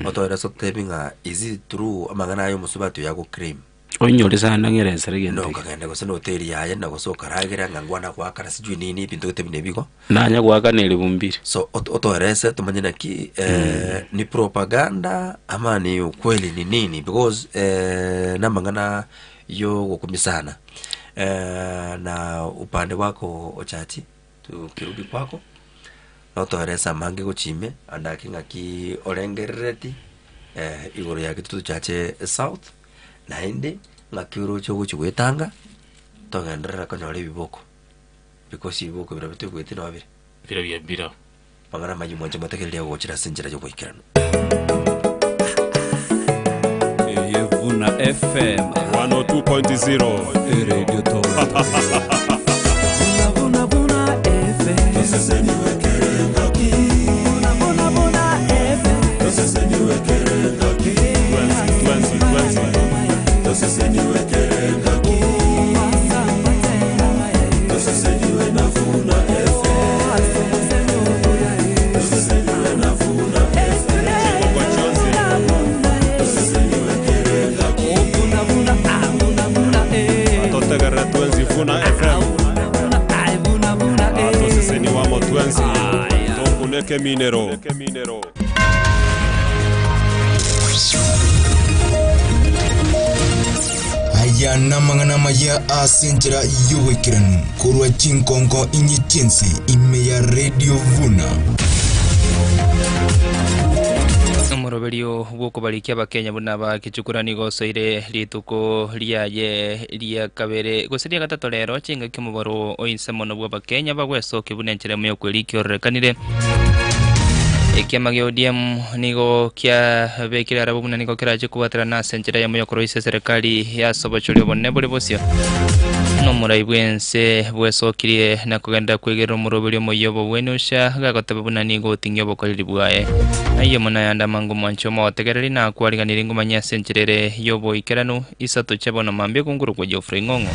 otoera sotebinga is it true mangana ayo musubatu yago cream onyore sana ngere serege no kagende gose no teri yaye na gosoka ragira ngangwana kwa kana sijui nini bintu tebine biko nanya kwa kana ile bumbiri so otorese tumanye na ki ni propaganda ama ni ukweli ni nini because namangana yo gukumisana na upande wako Ochati tukirudi kwako na otorese mange guchime andakinga ki orengerereti igoro ya kitu chache south na indi ngakiro cyo guchwetanga togendera kanyore biboko because iboko birabitu gwete no abire bira pangana mayumo nje matekelea gochira sinjira cyo kwikirana Yevuna FM 102.0 Radio Talk. Minero. Aya namangana maya asenjera yuwekiran kurwa chinkonko inyichense imeya Radio Vuna. Omoroberio gwokubarikia abakenya buna bakichukurani gosoire rituko riaye ria kabere goseria gatatu rero chinga kimubaro oinse mono bwa bakenya bagwesoke bunenchere muyo kwirikyo rekanire ekiama ODM nigo kia bekira arabu buna nigo kiraje kubatira na senjera ya muyo koroise serikali ya sobochuri bonne buri bosio no muraibwense bwesokirie na kugenda kwegera omoroberio moyobo wenusha gagotebe buna nigo tingyo bokoriri bwaye ayo mona yanda mangu mwancho motegereri na kwariganira ingumanya senjerere yobo ikeranu isatu chebono mambye kunguru kwa Geoffrey Ngongo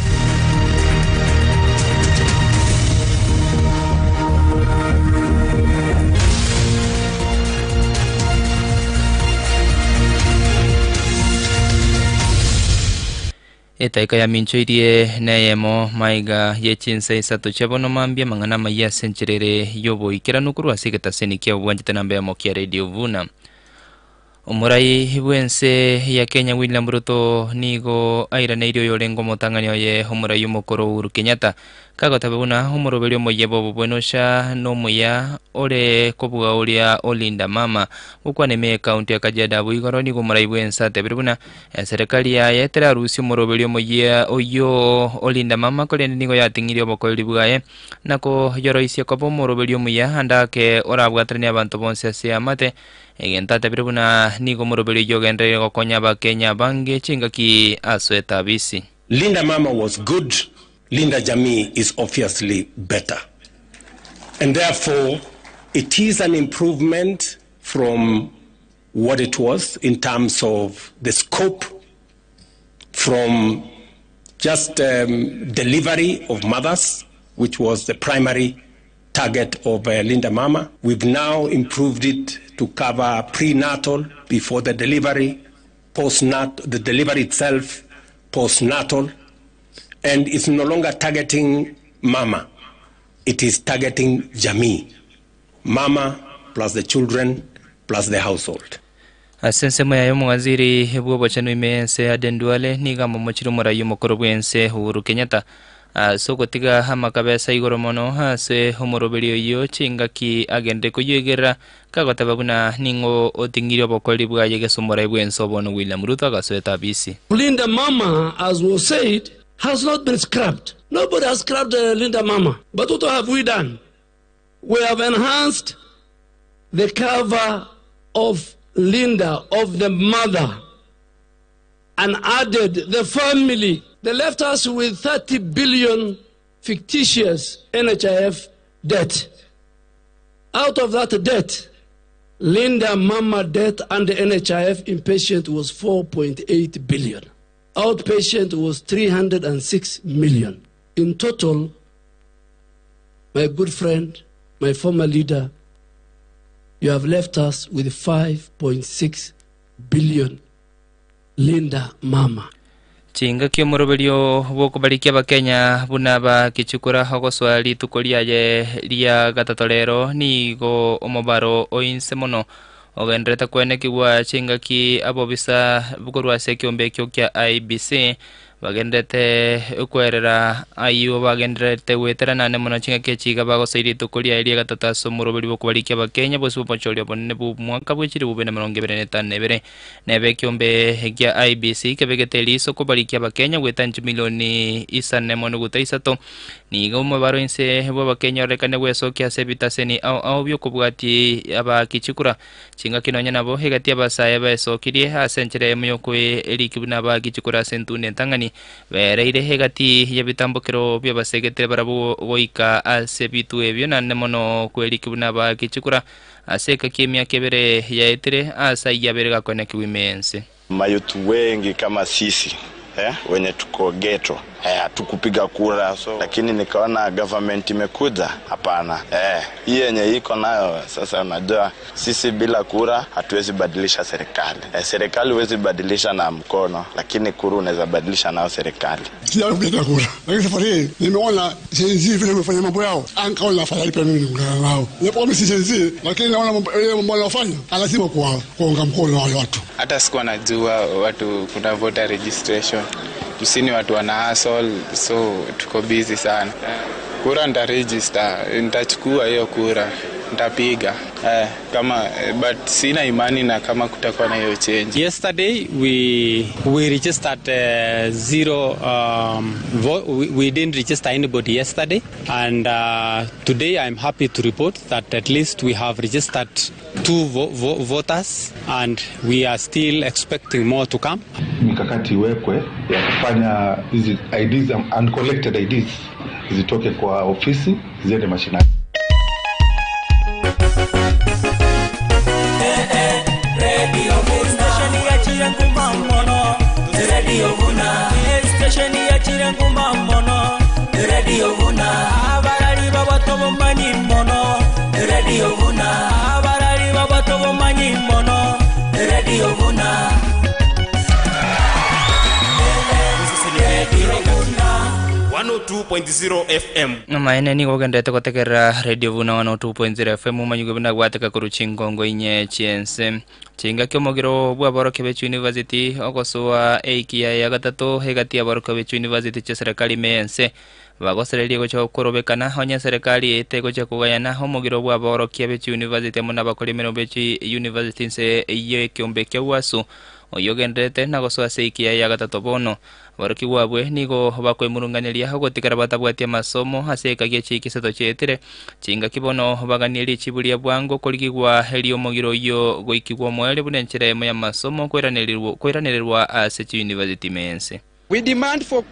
etaika ya mincho irie neyemo maiga yechinse isatu chebono mambye mangana maya senjerere yobo ikeranu kuru asigeta senikia uwanjite namba ya mokia Radio Vuna omurai bwense ya Kenya William Ruto nigo airana irio yorengo motanganyo ye omurai umukoro Uhuru Kenyatta kagotabe buna omoroberio moyebo bwenosha no muya ore kobuga uria olinda mama ukwane me county ya Kajiado buigoro nigo omurai bwense atebire buna serikali ya yetera rusi omoroberio moya oyo olinda mama kole nigo yatingirio bokoriri bwaye nako yoroisia kobo omoroberio moya andake orabwatrania abantu bonse ase amate egentate birubuna nigo omoroberio yogendere gokonya abakenya bange chingaki asweta bisi. Linda Mama was good. Linda Jamii is obviously better. And therefore, it is an improvement from what it was in terms of the scope, from just delivery of mothers, which was the primary target of Linda Mama. We've now improved it to cover prenatal before the delivery, postnatal, the delivery itself, postnatal, and it's no longer targeting mama, it is targeting Jamii, mama plus the children plus the household. Asense moya yo mwaziri hebwo bachano imense adenduale niga momochiro mora yo mokoro bwense Uhuru Kenyatta so gotiga hama kabesa igoro mono hase homoroberio yo chingaki agende kuyegera kagotaba buna ningo otingirio bokoli bwa yegeso mora bwense bono William Ruto gasweta bisi. Linda Mama, as was said, has not been scrapped. Nobody has scrapped Linda Mama. But what have we done? We have enhanced the cover of Linda, of the mother, and added the family. They left us with 30 billion fictitious NHIF debt. Out of that debt, Linda Mama debt under NHIF inpatient was 4.8 billion. Outpatient was 306 million. In total, my good friend, my former leader, you have left us with 5.6 billion Linda Mama. Chinga kio moroberio bokobarikia bakenya buna bakichukura hogoswali tukoliaye lia gatatorero nigo omobaro oinse mono ogendreta kwene kiwa chinga ki abobisa bukorwase kiombe kyo kya IBC bagendete ukwerera ayo bagendete weterana ne mono chinga ke chiga bagosairi tukolia lia gatataso muroberi bokobarikia bakenya bosu pochorio bonne bu mwaka bwechiri bubene moronge bereneta nebere nebe kiombe kya IBC kebegete liso kubarikia bakenya wetanji milioni isane mono gutaisato nigo mobaro inse bo bakenya rekane weso kya sebitaseni au byo kubwati abakichikura chinga kinonya nabo hegati abasaya beso kirie asenchire muyokwe elikibuna bakichikura sentune tangani bereire hegati yabitambokero byabasegete barabo boika asebitu ebyo nanne mono kwelikibuna bakichikura aseka kimya kebere yaetere asaya berega kone kiwimense mayutu wengi kama sisi wenye tuko ghetto tukupiga kura lakini nikaona government imekuja hapana hii yenye iko nayo sasa unajua sisi bila kura hatuwezi badilisha serikali serikali huwezi badilisha na mkono lakini kura unaweza badilisha nao serikali sio bila kura lakini safari nimeona jenzi vile wamefanya mambo yao ankaona afadhali pia mimi nao nipo mimi si jenzi lakini naona mambo wanafanya lazima kuunga mkono wale watu hata sikuwa najua watu kuna voter registration tusini watu wana hustle so tuko busy sana kura nitaregister nitachukua hiyo kura nitapiga kama but sina imani na kama kutakuwa na hiyo change. Yesterday we registered zero we didn't register anybody yesterday and today I'm happy to report that at least we have registered 2 voters and we are still expecting more to come. Mikakati wekwe ya kufanya hizi IDs uncollected IDs zitoke kwa ofisi ziende mashinani. Radio Vuna station ya Chirangu mamono Radio Vuna abarali babatobo manyi mono Radio Vuna abarali babatobo manyi mono Radio Vuna Radio Vuna 102.0 FM namaene ni gogendete kotekera Radio Vuna 102.0 FM manyugubina gwateka kuruchingongo inye chiense chinga kyomogiro bwa Boroke Bechu University ogosoa eikia ya gatatu hegati ya Boroke Bechu University cha serikali mense bagoserelie gocha korobekana honya serikali etego cha kugayana homogiro bwa Boroke Bechu University muna bakolimero Bechu University se ye kyombe kyawasu oyogendete nagosoa seikia ya gatatu bono Boroki wabwe nigo bakwemurunganiria hagotikara batabwatia masomo haseka gichi kisato chetere chinga kibono baganiri chibulia bwango koligwa helio mogiro yo goikigwa mwele bunenchera ya masomo kweranirwa Asechi University mense. We demand for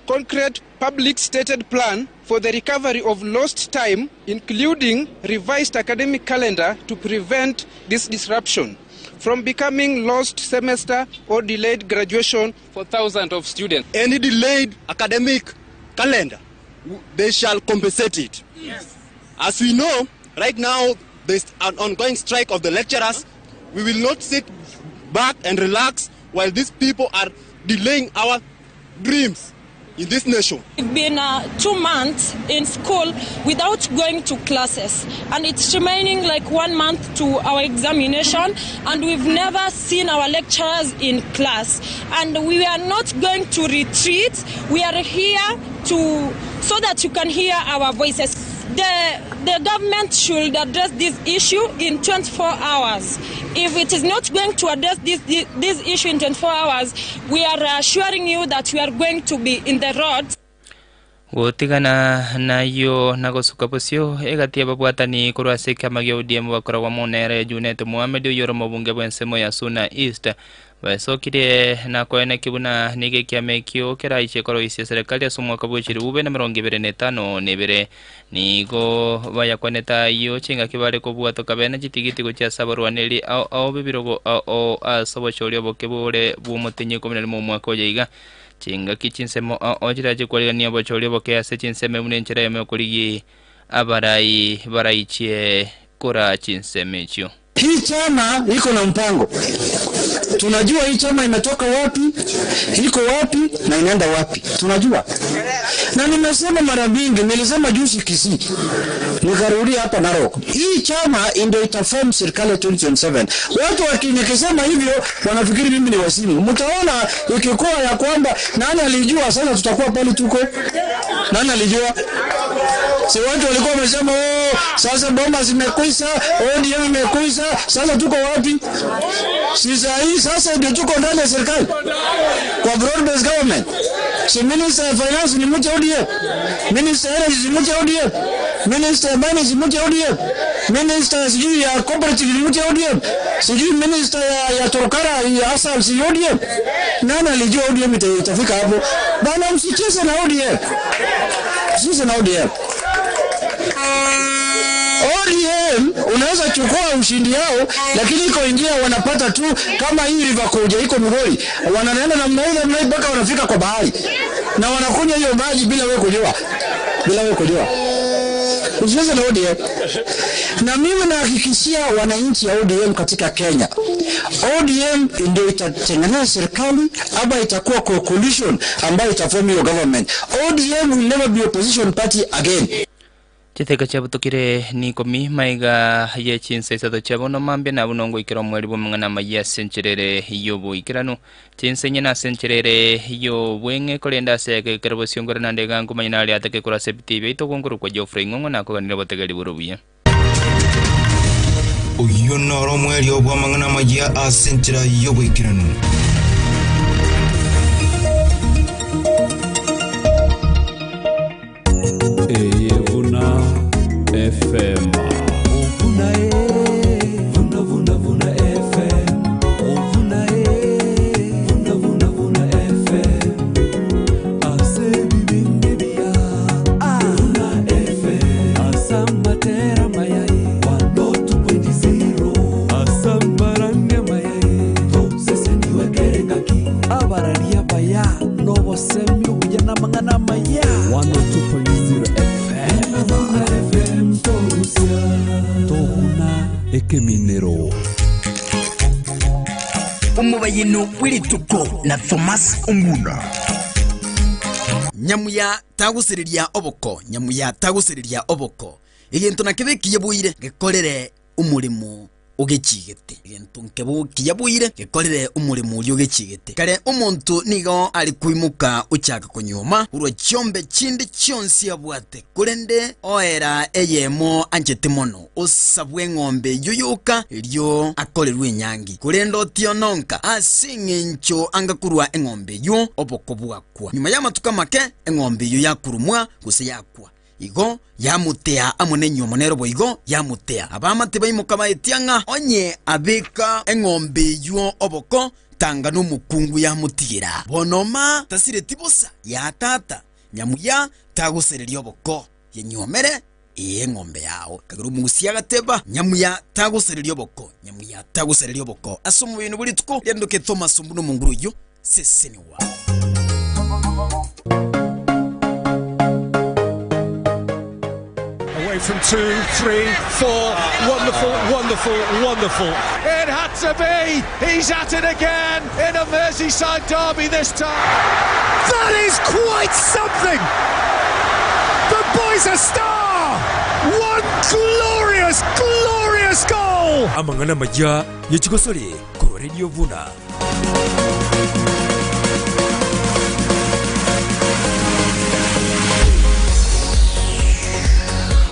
concrete public stated plan for the recovery of lost time including revised academic calendar to prevent this disruption from becoming lost semester or delayed graduation for thousands of students. Any delayed academic calendar, they shall compensate it. Yes. As we know, right now there's an ongoing strike of the lecturers. We will not sit back and relax while these people are delaying our dreams in this nation. We've been 2 months in school without going to classes, and it's remaining like 1 month to our examination, and we've never seen our lecturers in class. And we are not going to retreat. We are here so that you can hear our voices. The government should address this issue in 24 hours. If it is not going to address this issue in 24 hours, we are assuring you that we are going to be in the roads. Gotigana nayo nagosuka posio egatia babwatani kurwaseka magyo DM wakora wa monere Junet Mohamed yoromo bunge bwensemo ya Suna East basokire na koene kibuna nige kiamekio keraiche koro isi serikali ya sumwa kabuchiri ube na 25 nebere nigo baya kwaneta yo chinga kibale ko bwato kabena jitigiti go cha sabarwaneli au bibirogo au asobochoryo bokebore bumutinye komenele mu mwaka oyiga chinga kichinsemo ojiraje kwalania bochoryo boke ase chinseme munenchera yamekoligi abarai baraichie kora chinsemecho hii chama iko na mpango Tunajua hii chama imetoka wapi, iko wapi na inaenda wapi. Tunajua. Na nimesema mara mingi, nilisema juzi Kisii. Nikarudia hapa Narok. Hii chama ndio itaform serikali 2027. Watu wakinikisema hivyo wanafikiri mimi ni wasimu. Mtaona ikikuwa ya kwamba nani alijua sasa tutakuwa pale tuko. Nani alijua? Si watu walikuwa wamesema sasa bomba zimekwisha, ODM imekwisha, sasa tuko wapi? Si hii sasa ndio tuko ndani ya serikali. Kwa broad based government. Si minister of finance ni mmoja ODM. Minister of energy ni mmoja ODM. Minister of finance ni mmoja ODM. Minister sijui ya cooperative ni mmoja ODM. Sijui minister ya Torokara ya Asal si ODM. Nani alijua ODM itafika hapo? Bana msicheze na ODM. Sisi na ODM. ODM unaweza chukua ushindi yao, lakini iko ingia wanapata tu kama hii river koja iko Migori, wanaenda namna ile mpaka wanafika kwa bahari na wanakunywa hiyo maji bila wewe kujua, Usiweze na ODM. Na mimi nahakikishia wananchi ya ODM katika Kenya, ODM ndio itatengeneza serikali ama itakuwa coalition ambayo itaform your government. ODM will never be opposition party again. Chiteka chabutukire ni komi maiga ye chinse sato chabono mambia na bunongo ikiro mweri bumangana maya sencherere yobo ikirano chinse nyena sencherere yo bwenge kolenda seke kerbo siongora nande gangu mainali atake kura septibe ito konguru kwa Geoffrey Ngongo na ko nilo botegeli burubuye Uyo noro mweri obwamangana maya asenchera yobo ikirano FM Ovuna Vuna FM Ovuna Vuna FM Ase bibia Vuna FM Asambatera mayai 102.0 Asambaranga mayai To sese niwe kerengaki Abararia baya Novo semi ujana mangana maya 102.0 Ekeminero Umubayino wirituko na Thomas Onguna Nyamuya tagusiriria oboko Igintu nakibikiye buire gikorere umurimo ugechigete Igintu nkebukiye buire gikorere umurimo ugechigete Kare umuntu nigo ari kuimuka uchaka kunyuma urwo cyombe kindi cyonsi yabwate kurende oera eyemo anjete mono usabwe ngombe yuyuka iryo akorerwe nyangi kurendo tiononka asingencho angakurwa engombe yo oboko bwakwa nyuma y'amatuka make engombe yo yakurumwa guse yakwa Igo yamutea amunenyo monero boigo yamutea abamate bayimuka bayetianga onye abeka engombe yo oboko tanga n'umukungu yamutira bonoma tasire tibosa ya tata nyamuya tagusereria oboko yenyomere engombe yao kaguru mugusia gateba nyamuya tagusereria oboko asumu bintu buri tuko yenduke Thomas Mbuno munguru yo seseni wa from 2, 3, 4, wonderful. It had to be. He's at it again in a Merseyside derby this time. That is quite something. The boy's a star. One glorious goal. Amangana maya yechikosole ko Radio Vuna.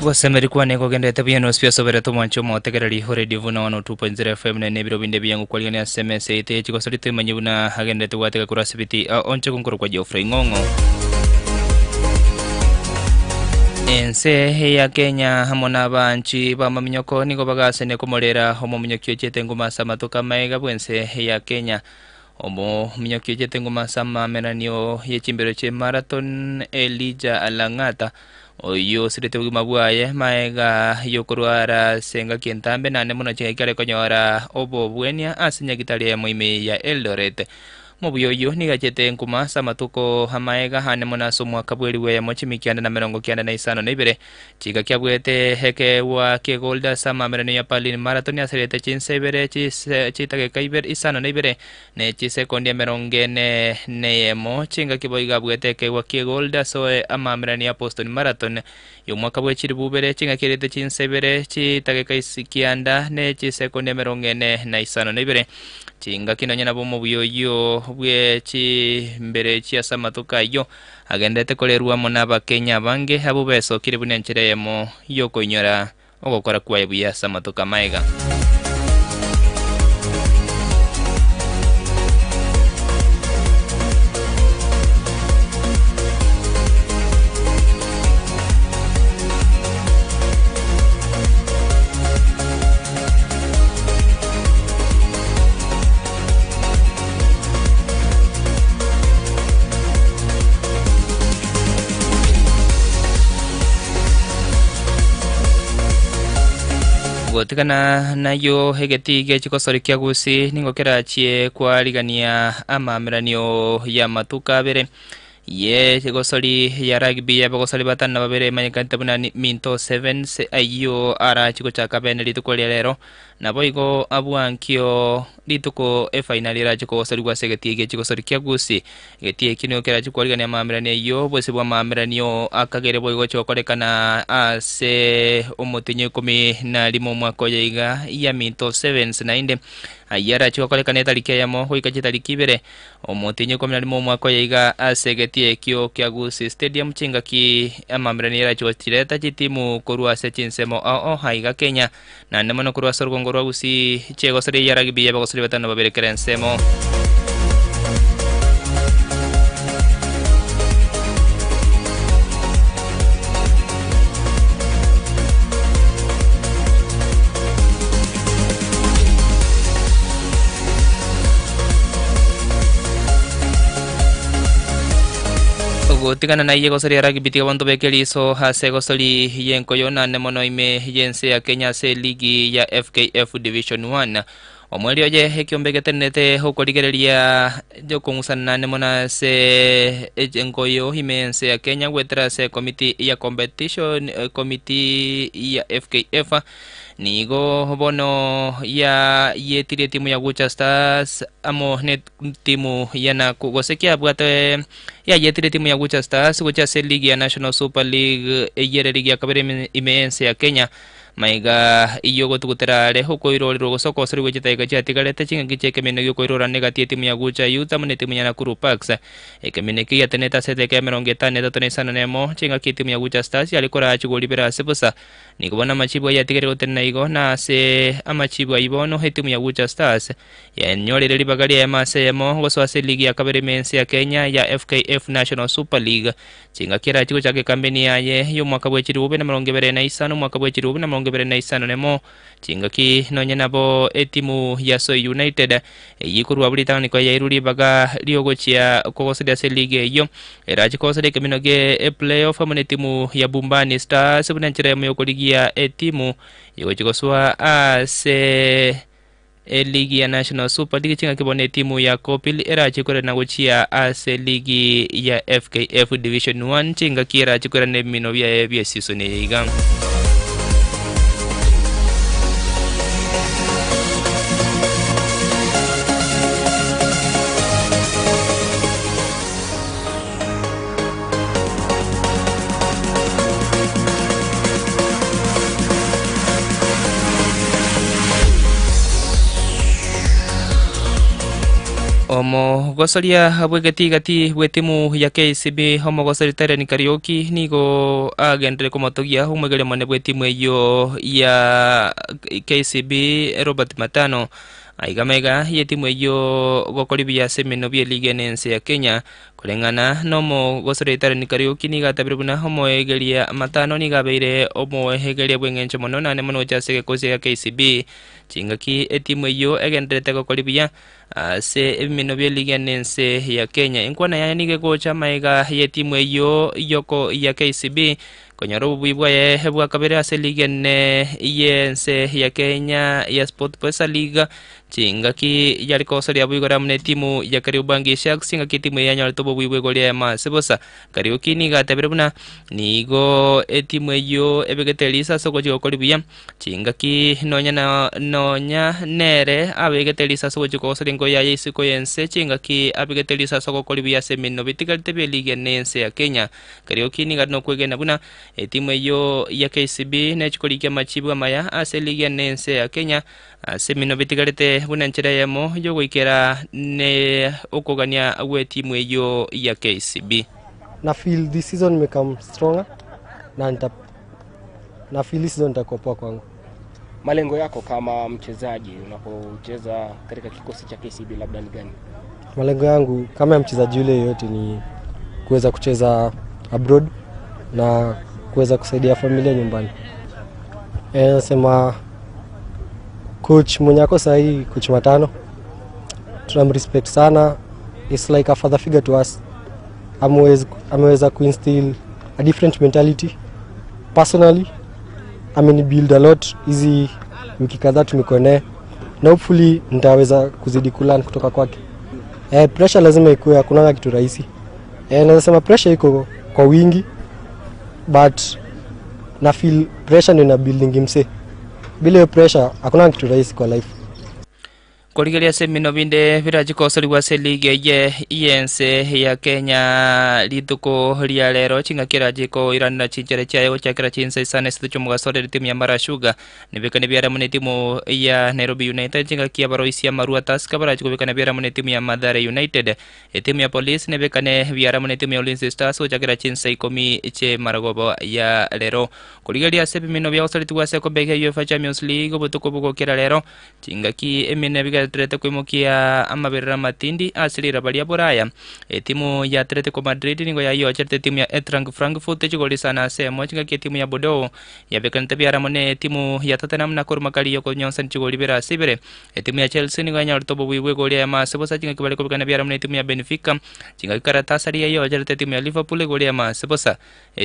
Wasemeri kwa neko gende tabia no spia sobera to mancho mo tegerari ho Radio Vuna 102.0 FM ne nebiro binde biyangu kwa liane SMS ite chiko solite manyuna hagende to wateka kurasibiti onche kunkuru kwa Geoffrey Ngongo Ense ya Kenya hamona banchi ba maminyoko niko bagase ne komolera homo minyokyo chete nguma samatoka maiga bwense ya Kenya Omo minyokyo chete nguma sama menanio yechimbero che marathon Elijah Alangata Oyo sirete bumabuaye maega yokurwara senga kientambe na nemuna chekale konyora obo bwenia asinya gitali ya muime ya Eldoret mubuyoyo nigachete nkuma samatuko hamaega hane monaso mwaka bweri we mochimikiana na merongo kiana na isano nebere chika kyabwete heke wa ke golda sama merene ya palin marathon ya serete chinsebere chitake kaiber isano nebere ne chisekondia meronge ne mo chinga kiboiga bwete ke wa ke golda so ama merene ya Boston marathon yo mwaka bwe chiribubere chinga kirete chinsebere chitake kaisikianda ne chisekondia meronge na isano nebere chinga kinonya nabo mubuyoyo bwe chimbere chia samatuka yo agendete kolerwa monaba Kenya bange abo beso kiri bunencheremo yo koinyora ogokora kwa ebuya samatuka maiga gotikana nayo hegeti gechikosori kya gusi ningokera chie kwa ligania ama miranio ya matuka bere ye gosori ya rugby ya gosori batana babere manyikante buna minto 7 se ayo ara chiko chaka bene lituko lero naboigo abuankio lituko final ra chiko gosori kwa segeti gechikosori kya gusi geti kinyo kera chiko ligania mamirane yo bose bwa mamiranio akagere boigo chokorekana ase omotinyo 10 mwaka yiga ya minto 7 nainde ayara chiko kolekana talikia yamo hoikachi talikibere omotinyo 10 mwaka yiga asegeti kyo kya gusi stadium chinga ki amamirane ra chiko tireta chitimu korua se chinsemo haiga Kenya na nemono korua sorgongorwa gusi chego sori yara gibi yaba gosori batana babere kerensemo gotikana na iye gosori ara gibiti wanto bekeli so hase gosori yenko yona nemono ime yense ya Kenya se ligi ya FKF Division 1 omweli oje hekiombe tenete hokoligereria jo kongusana nemona se enkoyo himense ya Kenya wetra se committee ya competition committee ya FKF nigo bono ya yetire timu ya Gucha Stars amo net timu yana kugosekia bwate ya yetire timu ya Gucha Stars Gucha se ligi ya National Super League yere ligi ya kabere imense ya Kenya maiga iyo gotugutera leho koirorero gosoko sori wechita gachatigalete chinga gicheke menegyo koirora negati timu ya Gucha yuta mune timu ya Nakuru Parks ekemeneki ya teneta sete kemeronge tane tatone sana nemo chinga timu ya Gucha Stars yalikora achigolibera sebusa nikubona machibo ya tigere gotena igo na se amachibo ibono timu ya Gucha Stars ya nyorere libagari ya mase yemo goswase ligi ya kabere mense ya Kenya ya FKF National Super League chinga kira chigo chake kambeni yaye yo mwaka bwechirube na maronge bere na isano mwaka bwechirube na maronge bere na isano nemo chinga ki nonye nabo etimu ya Soy United yikurwa bulitani kwa yairuri baga liogochia kogosida se league yo era chikosade keminoge playoff amune timu ya Bumbani Stars bunanchira yo koligia etimu yogochikoswa ase ligi ya National Super League chinga kibone timu ya Kopil era chikore na gochia ase ligi ya FKF Division 1 chinga kira chikore ne minovia ya season yiga omo gosalia habwegeti gati wetimu ya KCB homo gosaritare ni karaoke nigo agendere komotogia umwegere mone wetimu eyo ya KCB Robert Matano aigamega yetimu eyo gokolibia semino bie liga nense ya Kenya kulengana nomo gosaritare ni karaoke niga tabiruna homo egelia Matano niga beire omo egelia bwengenche mono na nemono chase kozi ya KCB chingaki etimu eyo egendere tego kolibia se minobia liga nense ya Kenya inkwana ya nige gocha maiga yetimu eyo yoko ya KCB konyora ubwibwa ye bwa kabere ase liga ne yense ya Kenya ya Sport Pesa Liga chingaki yali kosaria bwigora mune timu ya Kariobangi Sharks chingaki timu ya nyalto bwibwe golia ma sebosa Kariokini gatebere buna nigo timu yo ebegetelisa soko jokolibuya chingaki nonya nere abegetelisa soko jokosaria ngo ya yisiko yense chingaki abegetelisa soko kolibuya semino bitigalte be liga ne yense ya Kenya Kariokini gadno kwegena buna timu yo ya KCB ne chikolikia machibu maya ase liga ne yense ya Kenya semino bitigalte buna nchira yamo yo goikera ne okogania we timu yo ya KCB. Na feel this season may come stronger na feel this season itakuwa poa kwangu. Malengo yako kama mchezaji unapocheza katika kikosi cha KCB labda ni gani? Malengo yangu kama mchezaji yule yote ni kuweza kucheza abroad na kuweza kusaidia familia nyumbani. Nasema coach Munyako sahi, coach Matano, tunamrespect sana. It's like a father figure to us. Ameweza kuinstill a different mentality. Personally, build a lot hizi wiki kadhaa tumekuwa naye, na hopefully nitaweza kuzidi kulearn kutoka kwake. Pressure lazima ikuwe, hakuna kitu rahisi. Naweza sema pressure iko kwa wingi, but na feel pressure ndio ina building mse. Bila pressure hakuna kitu rahisi kwa life. Koligelia semino binde virajiko soliwa selige ye yense ya Kenya lituko lia lero chingakira jiko irana chinjere chayo chakira chinse sana situ mugasore timu ya Mara Sugar nibekane biara mune timu ya Nairobi United chingakia baroisia Marua Tusker barajiko bekane biara mune timu ya Mathare United timu ya Police nebekane biara mune timu ya Ulinzi Stars chakira chinse 10 che Maragobo ya lero koligelia semino bya osalitu se ko bege UEFA Champions League butuko buko kira lero chingaki emine biga Atletico Mokia amabera matindi asilira balia boraya timu ya Atletico Madrid ningo ya yo cherte timu ya Eintracht Frankfurt chigoli sana se mochinga ke timu ya Bordeaux ya bekante biara mone timu ya Tottenham na kurmakali yo konyon chigoli bera sibere timu ya Chelsea ningo ya tobo bwiwe goli ya masebo sa chinga kibale ko bekana biara mone timu ya Benfica chinga Galatasaray ya yo cherte timu ya Liverpool goli ya masebo sa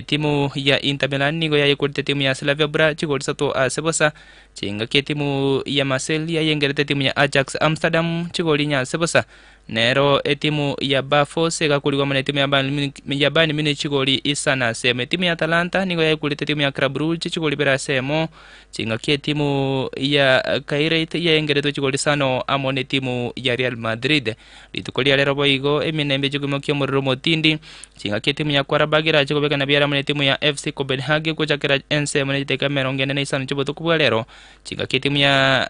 timu ya Inter Milan ningo ya yokurte timu ya Slavia Praha chigoli sato asebo sa chinga ke timu ya Marseille ya yengerete timu ya Ajax Amsterdam chigoli nya sebosa nero timu ya Bafos ekakuliwa mane timu ya Bayern Munich chigoli isana seme timu ya Atalanta ningo ya kulite timu ya Club Brugge chigoli bera semo chinga ke timu ya Kairat ya engereto chigoli sano amone timu ya Real Madrid litukolia lero boigo eminembe chigimo kyo murro motindi chinga ke timu ya Kwarabagira chigobeka na biara mane timu ya FC Copenhagen ko chakira NC mane teka merongene ne isano chiboto kubwa lero chinga ke timu ya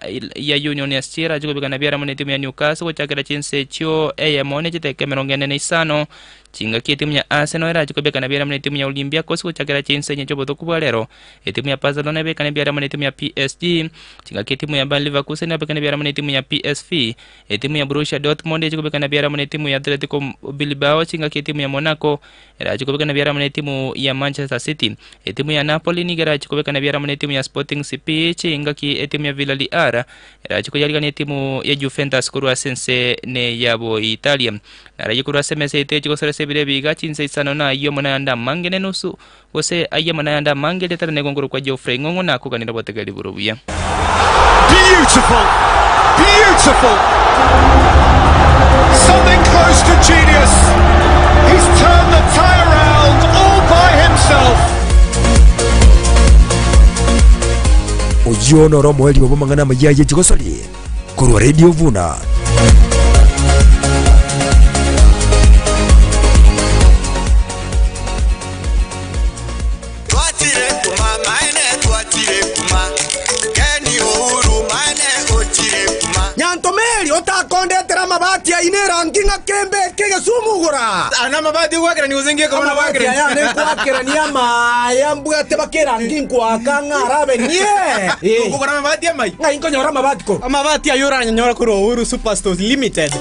Union ya Stira chigobeka na biara mane timu ya Newcastle ko chakira chinse chio mone chiteke merongene ne isano chinga ke timu ya Arsenal era chikobeka na biara mane timu ya Olympiacos ko chakira chinse nyecho boto kubwa lero timu ya Barcelona beka na biara mane timu ya PSG chinga ke timu ya Bayer Leverkusen beka na biara mane timu ya PSV timu ya Borussia Dortmund chikobeka na biara mane timu ya Atletico Bilbao chinga ke timu ya Monaco era chikobeka na biara mane timu ya Manchester City timu ya Napoli ni gara chikobeka na biara mane timu ya Sporting CP chinga ke timu ya Villarreal era chikoyalika ne timu ya Juventus kurwa sense ne yabo Italia nara yikurwa semese ite chikosere sebire biga chinse isano na iyo mona anda mangene nusu gose aye mona anda mangele tara ne gongoro kwa Geoffrey Ngongo na kuganira botegeli burubuya. Beautiful, beautiful, something close to genius. He's turned the tie around all by himself. Oyono romo eli wabamangana mayaye chikosoli kurwa Radio Vuna. Nyantomeli otakondetera mabati ainera nginga kembe kege sumugura ana mabati gwakira ni uzingie kama gwakira ya ne gwakira ni ama ya mbwate bakera ngingwa kangara benye ukugura mabati ya mai ngai nkonyora mabati ko mabati ayura nyanyora kuro Uhuru Superstores Limited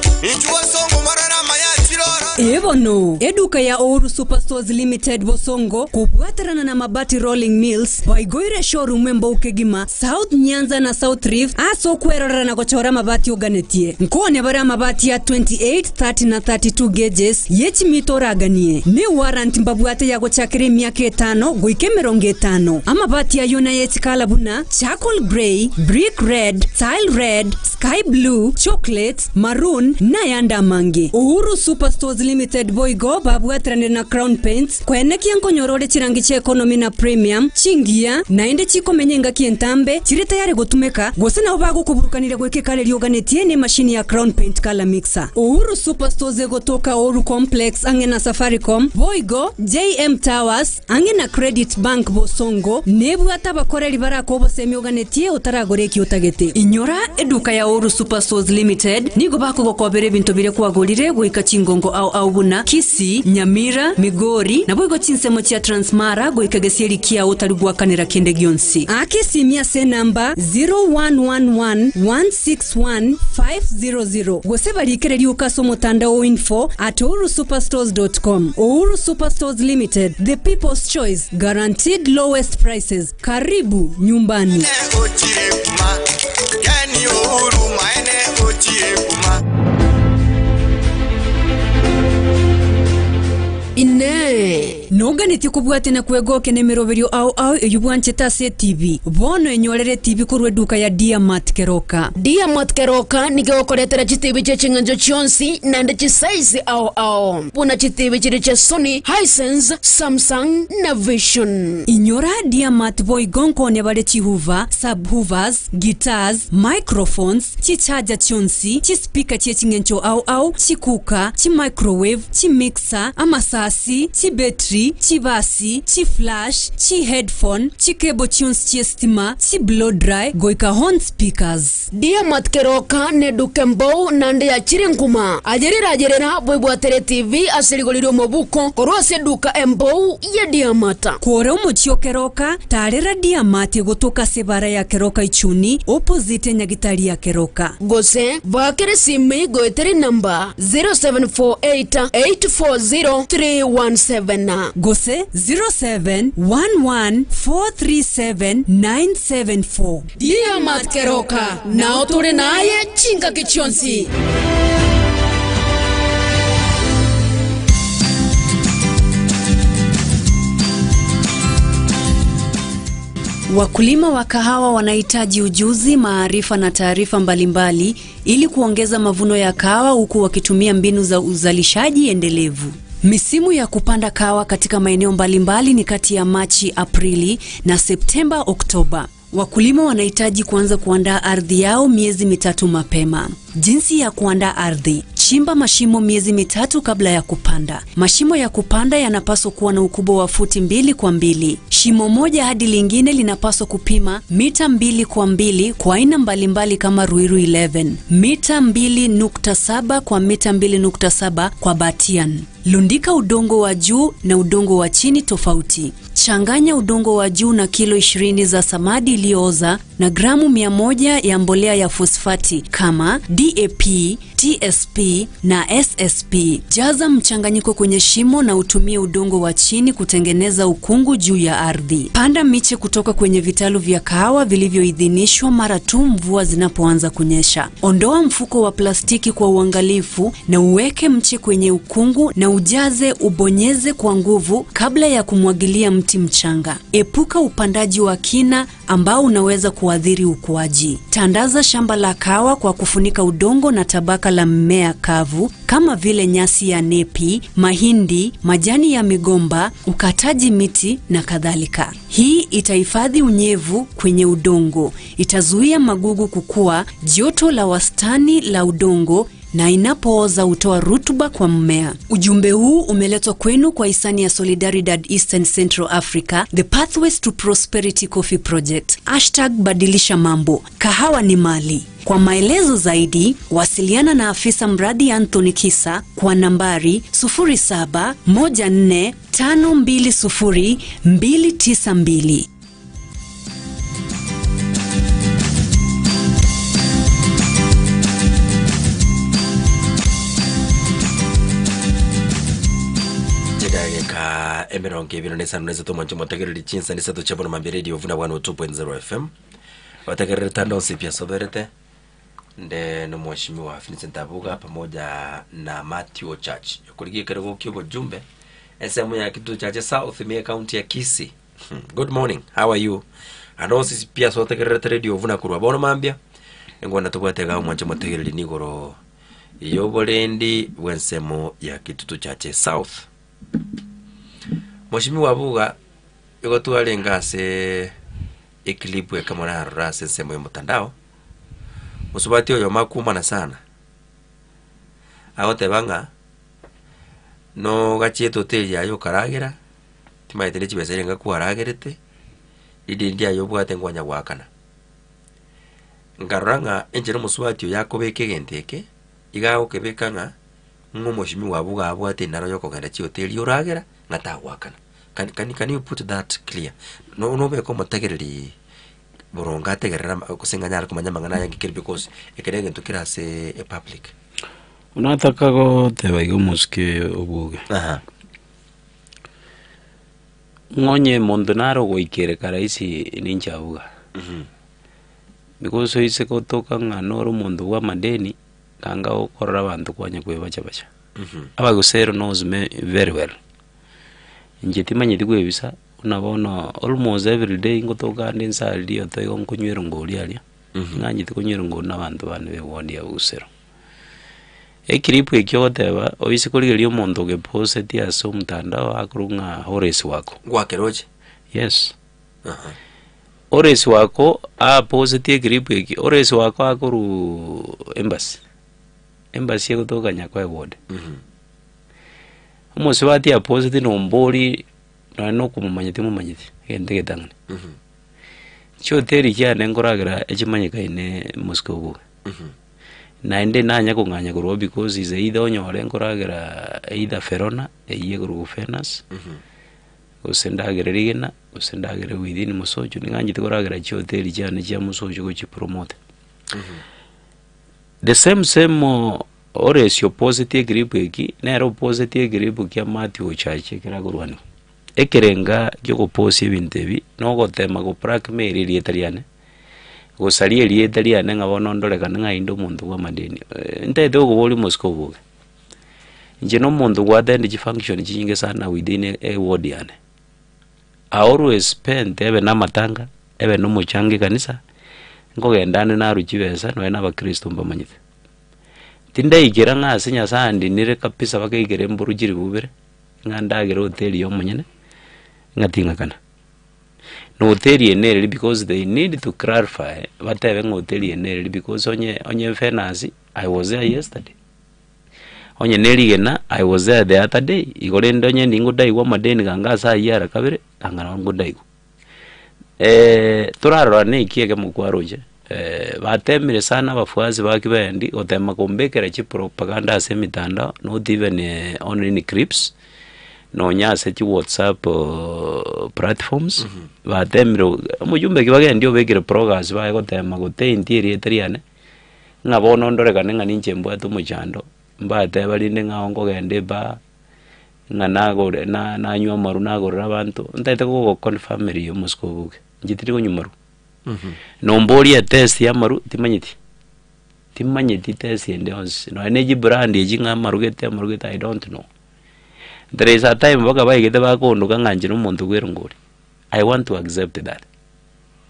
Evono, eduka ya Ouru Superstores Limited Bosongo, kubwaterana na Mabati Rolling Mills, Waigwire showroom Mbouke Gima, South Nyanza na South Rift, aso kwerora na kuchora mabati uganetie. Nkone bara mabati ya 28, 30 na 32 gauges, yechi mitoraganie. Ne warrant mbabwate ya gochakire miaka 5, goike 50. Amabati ya yona yechi kalabuna, charcoal grey, brick red, tile red, sky blue, chocolate, maroon, na yanda mange. Ouru Superstores Limited Boigo babwatrane na Crown Paints kwene kianko nyorore chirangi cha economy na premium chingia naende chiko menyenga kientambe chiri tayari gutumeka gose na ubago kuburukanire gweke kale lioganetie ne machine ya Crown Paint color mixer. Ouru Superstores egotoka Ouru Complex ange na Safaricom Boigo JM Towers ange na Credit Bank Bosongo nebu atabakoreri barako bose myoganetie utaragoreki utagete. Inyora eduka ya Ouru Superstores Limited nigo bako gokobere bintu bire kwagorire goika chingongo au buna Kisi, Nyamira, Migori na boigo chinsemo chia Transmara goika gesieri kia utarugwa kanera kende gionsi. Akisi mia se namba 0111161500 gose barikere liuka somo tandao info@ourusuperstores.com. Ouru Superstores Limited, the people's choice, guaranteed lowest prices. Karibu nyumbani. Ine noganiti kubwate na kwegoke ne miroberio au eyubwancheta se TV bono enyorere TV kurwe duka ya Diamond Keroka. Diamond Keroka nigeokoretera chitibi che chinganjo chionsi nande chisize au puna chitibi chiri che Sony, Hisense, Samsung na Vision. Inyora Diamond boy gonko ne bare chihuva, subwoofers, guitars, microphones, chichaja chionsi, chi speaker che chingencho au, chikuka, chi microwave, chi mixer, amasasi, chi battery, chi basi, chi flash, chi headphone, chi cable tunes chi stima, chi blow dry, goika horn speakers. Diamond Keroka ne dukembo nande ya chirenguma. Ajerera boibwatere TV asirigoliro mobuko korose duka embo ya Diamata. Kore umuchio Keroka tarera Diamati gotoka sebara ya Keroka ichuni opposite nyagitari ya Keroka. Gose bakere simi goetere namba 0748403117. Gose 0711437974. Diamond Keroka na otore naye chinga kichonsi. Wakulima wa kahawa wanahitaji ujuzi, maarifa na taarifa mbalimbali ili kuongeza mavuno ya kahawa huku wakitumia mbinu za uzalishaji endelevu. Misimu ya kupanda kahawa katika maeneo mbalimbali ni kati ya Machi, Aprili na Septemba, Oktoba. Wakulima wanahitaji kuanza kuandaa ardhi yao miezi 3 mapema. Jinsi ya kuandaa ardhi: chimba mashimo miezi 3 kabla ya kupanda. Mashimo ya kupanda yanapaswa kuwa na ukubwa wa futi 2 kwa 2. Shimo moja hadi lingine linapaswa kupima mita 2 kwa 2 kwa aina mbalimbali kama Ruiru 11, mita 2.7 kwa mita 2.7 kwa Batian. Lundika udongo wa juu na udongo wa chini tofauti. Changanya udongo wa juu na kilo 20 za samadi iliyooza na gramu 100 ya mbolea ya fosfati kama DAP, TSP na SSP. Jaza mchanganyiko kwenye shimo na utumie udongo wa chini kutengeneza ukungu juu ya ardhi. Panda miche kutoka kwenye vitalu vya kahawa vilivyoidhinishwa mara tu mvua zinapoanza kunyesha. Ondoa mfuko wa plastiki kwa uangalifu na uweke mche kwenye ukungu na ujaze ubonyeze kwa nguvu kabla ya kumwagilia mti mchanga. Epuka upandaji wa kina ambao unaweza kuathiri ukuaji. Tandaza shamba la kahawa kwa kufunika udongo na tabaka la mmea kavu kama vile nyasi ya nepi, mahindi, majani ya migomba, ukataji miti na kadhalika. Hii itahifadhi unyevu kwenye udongo, itazuia magugu kukua, joto la wastani la udongo na inapooza utoa rutuba kwa mmea. Ujumbe huu umeletwa kwenu kwa hisani ya Solidaridad Eastern Central Africa, The Pathways to Prosperity Coffee Project. #badilisha mambo. Kahawa ni mali. Kwa maelezo zaidi, wasiliana na afisa mradi Anthony Kisa kwa nambari 0714520292. emirongo ibiri n'esano n'esatu mwancho motegereri chinsa n'esatu chabono mambi radio vuna 102.0 FM wategereri tandonsi pia soberete nde no mheshimiwa Vincent Abuga pamoja na Matthew Church kuligie karibu kibo jumbe sehemu ya kitu cha South Mia County ya Kisii. Good morning, how are you? Anonsi pia sotegereri radio vuna kurwa bono mambia ngona tubwatega mwancho motegereri nigoro yoborendi wensemo ya kitutu chache South. Mheshimiwa Abuga yuko tualengase ikilipu ya kamera rase semo ya mtandao. Musubati oyo makumana sana. Agote banga no gachieto hotel ya yo karagera. Timaite nechi beserenga kuaragerete. Idi ndia yo bwate ngwanya gwakana. Ngaranga enjero musubati ya kobeke gendeke. Igao kebekanga Mheshimiwa Abuga abwate naro yo kogenda chi hotel yo ragera ngata gwakana. Can you put that clear? No be como tegereri boronga tegerera kusenganya kumanya mangana yangi kiri because ekerenge tukira se a public. Unataka go tebaigo muske obuge. Aha. Ngonye mondonaro goikere karaisi ninja Abuga. Because ise kotoka nganoro mondo wa madeni kanga okorra bantu kwanya kwebacha bacha. Abagusero knows me very well. Njetima nyidikwe bisa unabona almost every day ngotoka ndinsa dio toyo nkunywera ngoli alia nganyiti kunywera ngoli nabantu bane bewondi ya usero ekiripu ekyoteba oyisikoligeria omonto ge post ya so mtandao akurunga Horace wako gwakeroje. Yes. Horace wako a post ekiripu eki Horace wako akuru embassy kutoka Nyakwa ward. Musibati ya posit no mboli no kumumanyiti mumanyiti gendege tangane. Cyo teri cyane ngoragira ekimanyika ine Moscow. Na inde nanya kunganya kuro because is either onyore ngoragira either Ferona eye kuro Fenas. Usendagere rigena usendagere within Musojo ninganyiti ngoragira cyo teri cyane cya Musojo go chipromote. The same Horace positive grip eki nero positive grip kya Matthew Church kira gurwani ekerenga kyo posi bintebi no gotema go blackmail iri italiane go sali iri italiane ngabono ndoleka nga indo muntu wa madeni ntete go boli Moscow buge nje no muntu gwa then function chinge sana within a ward yane I always spend ebe na matanga ebe no muchangi kanisa ngogendane na ruchibesa no ena ba Kristo mbamanyite tinda igera ngase nyasandi nire kapisa bakigere mburugiri bubere ngandagere hotel yo munyene ngatinga kana no hotel yenere because they need to clarify batebe hotel yenere because onye finance I was there yesterday onye nerigena I was there the other day igore ndonye ningo dai wa madeni gangasa yara kabere angana ngo dai turarora ne kiege mukwaroje batemire sana bafuazi bakibendi otema kombekera chi propaganda ase mitandao not even online clips no nyase chi WhatsApp platforms batemire mujumbe kibagendi obekire programs bae gotema goteintirie teriane ngabona ndorekane nganinche mbwatu muchando mbate balinde ngaongo gende ba nganagore na nywa maru nagorera abantu ntete ko confirm yo Moscow njitiri ko nyumaru nombori ya test ya maru timanyiti test ende onse no energy brand ejinga marugete I don't know. There is a time baka bayigete bakondo kanganje no muntu gwerungori. I want to accept that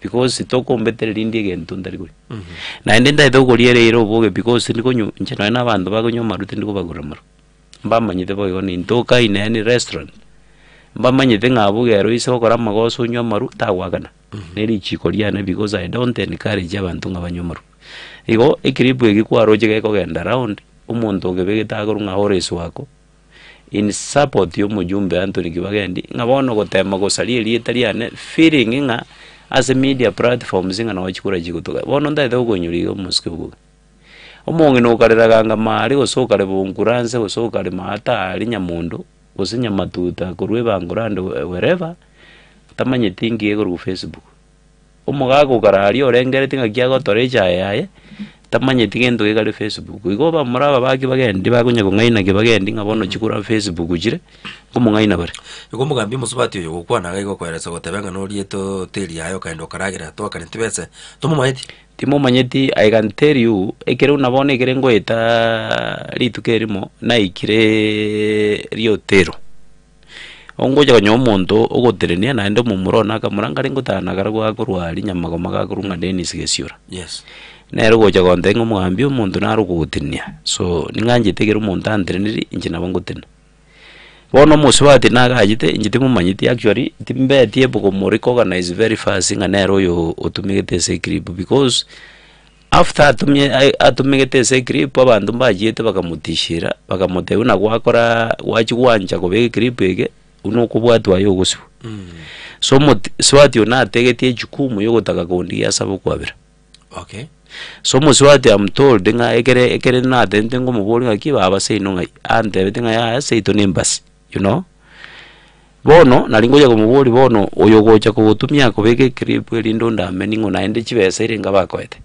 because itoko mbetere rindi gento ndari kuri na ende ndaito koriere iro boge because ndiko nje no na bantu bakonyo maru tindiko bagura maru mbamanyite boyo ni ntoka ine ni restaurant mbamanyite ngabugero iso kora magoso nywa maru tawagana neri chikoriane because I don't encourage abantu ngabanyomoro igo ekiripu egikwaroje geko genda round umuntu ogebegeta agurunga Horace wako in support yo mujumbe Anthony Kibagendi ngabono gotema gosalie lietariane feeling nga as a media platforms nga na wachikura jigutuka bono ndaite ogonyurigo Moscow omonge no kareraganga mari gosokare bunguranze gosokare mata ali nyamundu gosinya matuta kurwe bangurande wherever tamanye tingi ego ku Facebook umugago karari orengere tinga kyago torecha yaye tamanyeti gento gekare Facebook igo ba muraba baki bagendi bakunya kungaina kibagendi ngabono chikura Facebook jire kumungaina bare igo mugambi musubati uyo gukwana gaigo kweresa gotebenga no rieto teri yayo kaendo karagira to akane tibese tumumanyeti timumanyeti. I can tell you ekere unabone ekere ngoeta ritukerimo na ikire riotero ongoja kanyo omonto ogoterenia naende mumurona akamuranga ringotana garagwa kurwari nyamagoma gakurunga Dennis Gesiura. Yes. Nero goja kontengo mugambi omonto narugutinia so ninganje tegera omonto antreneri injina bangotena bono muswati nagajite njite mumanyiti actually timbetie buko moriko organize very fast nga nero yo otumigete secret because after atumigete secret abantu mbajite bakamutishira bakamotewe na gwakora wachigwanja kobege clip ege uno kubwatwa yo gusu so swati ona tegetie jukumu yo gotaka kondi yasabo kwabira. Okay. So muswati am told nga ekere na tente ngo muboli ngakiba abase inonga ante betinga ya seito nimbas you know bono nalingoja ko muboli bono oyogocha ko gutumia ko bege clip elindo ndame ningo naende chibese irenga bakwete.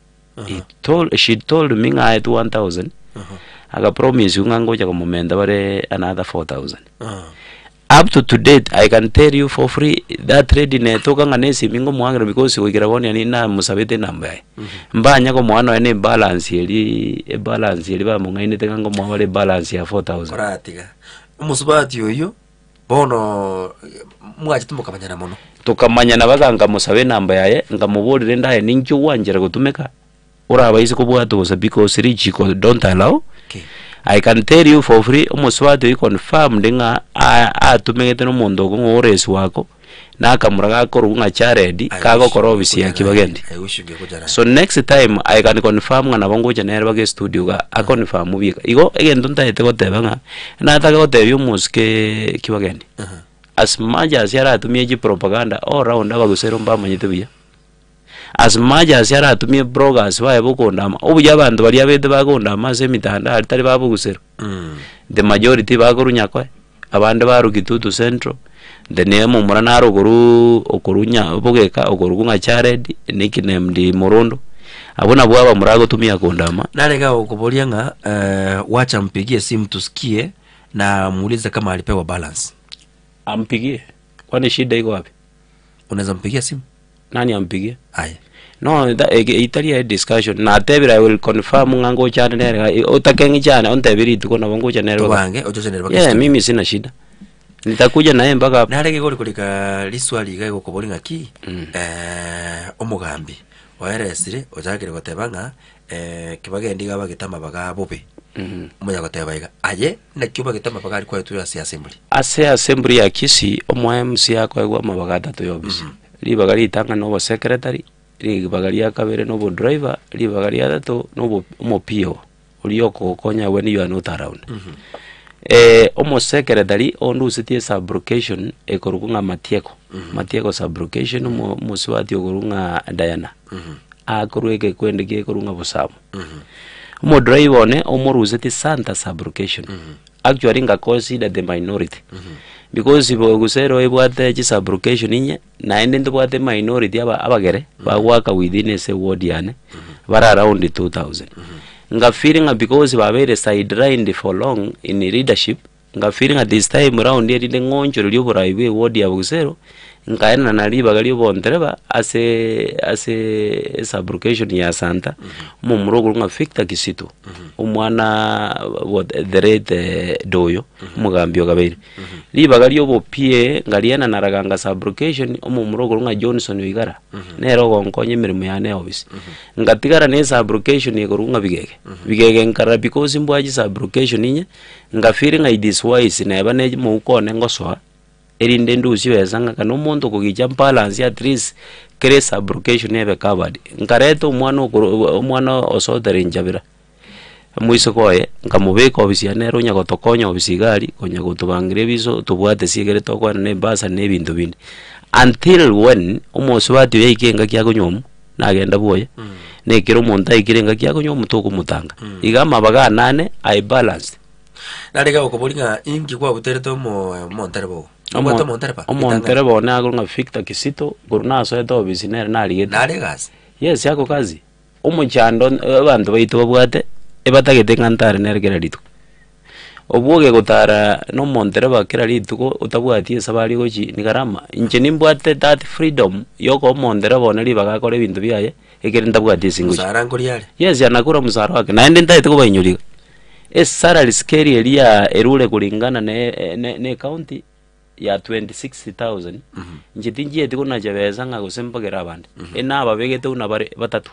She told me nga at 1000 aga promise nga ngoja ko mumenda bare another 4000 up to date. I can tell you for free that trade netoka nganesi mingo mwangira because we giraboni ani na musabete namba yae mbanya ko mwana ene balance yeli ba mungaine tenga ngo mwale balance ya 4000 oratiga umusubati yoyo bono mwaje tumukamanya mono tukamanya baganga musabe namba yae ngamubolire ndaye ninjo wanjira gutumeka uraba isi kubwato gusa because rich don't allow. Okay. I can tell you for free umuswati you confirm denga atumegete no mondo go ngoresi wako na kamuraga ko runga charedi kago korobisi ya kibagendi. So next time I can confirm ngana bongo janere bage studio ga a confirm mubika igo egendo ntaete gotebanga na taka gotebyo muske kibagendi. As much as yara atumieji propaganda all round abagusero mbamanyite biya as much as yara atumie bloggers bae bukondama obuya abantu bali abete bagondama se mitanda atari babugusero the majority bagorunya kwa abande barugitutu central the name murana ruguru okurunya bugeka okurugunga charedi nickname Morondo abona bwaba murago tumia kondama nalega okubolia nga wacha mpigie simu tusikie na muulize kama alipewa balance. Ampigie kwani shida iko wapi? Unaweza mpigia simu nani ampigie? Haya no italia discussion na tebira I will confirm ngango chane nere utakengi chane on tebiri tuko na bongo chane nere bange ojoje nere yeah mimi sina shida nitakuja naye mpaka narege goli kulika liswali gago kobolinga ki omugambi waeresire ojagire gotebanga kibagendi gaba gitama baga bobe munya gotebaiga aye na kiba gitama baga ari kwa tu ya assembly ya kisi omwa MC yako egwa mabaga tatu yobisi libagari itanga no secretary libagari akabere no driver libagari atatu no mopio ulioko konya when you are not around. Omo secretary ondu sitie subrogation ekorukunga matieko subrogation mo swati okurunga Diana akorueke kwendeke korunga bosamu mo driver ne omo ruseti Santa subrogation actually nga consider the minority because ibo gusero ebwate chi subrogation inye na ende ndobwate minority abagere bagwaka within a ward yane bara around 2000 nga feeling because babere sidelined for long in leadership nga feeling at this time around here the ngonjo lyo buraiwe ward ya bugusero ngaena na liba galyo bondereba ase subrogation ya Santa mu murogo nga fikta kisito umwana the red doyo mugambyo gabere liba galyo bo pie ngaliana naraganga subrogation mu murogo nga Johnson wigara nero gonkonye mirimo yane obisi ngatigara ne subrogation yekorunga bigege nkara because mbwaji subrogation inye nga feeling I this wise neba ne mu ukone ngoswa erinde nduzi wezanga kana muntu kugija balance at least kere subrogation ebe covered nkareto umwana osodere njabira muiso koye nkamubeka obisi anero nya gotokonya obisi gari konya gotubangire biso tubwate sigere tokwana ne basa ne bintu bindi until when umoswati yekenga kya kunyomu nagenda boye nekero umuntu ayikirenga kya kunyomu toko mutanga igama baga 8 I balanced nalega okobolinga ingi kwa butereto mo monterebo omonterebo na agurunga fikta kisito guruna so eto bisinere na ligeta nalegas yes yako kazi umuchando abantu baitu babwate ebatagete ngantare nerekera ritu obwoge gutara no montere bakira rituko utabwatie sabari gochi ni garama inche nimbwate that freedom yoko montere boneri bagakora ibintu byaye ekere ndabwatie singuchi musara ngori yale yes yanakura musara wake naende ndaite ko bainyuriga salary scale elia erule kulingana ne county ya 26,000 njitinji etiko na jabeza nga gusempagera abandi enaba begete una bare batatu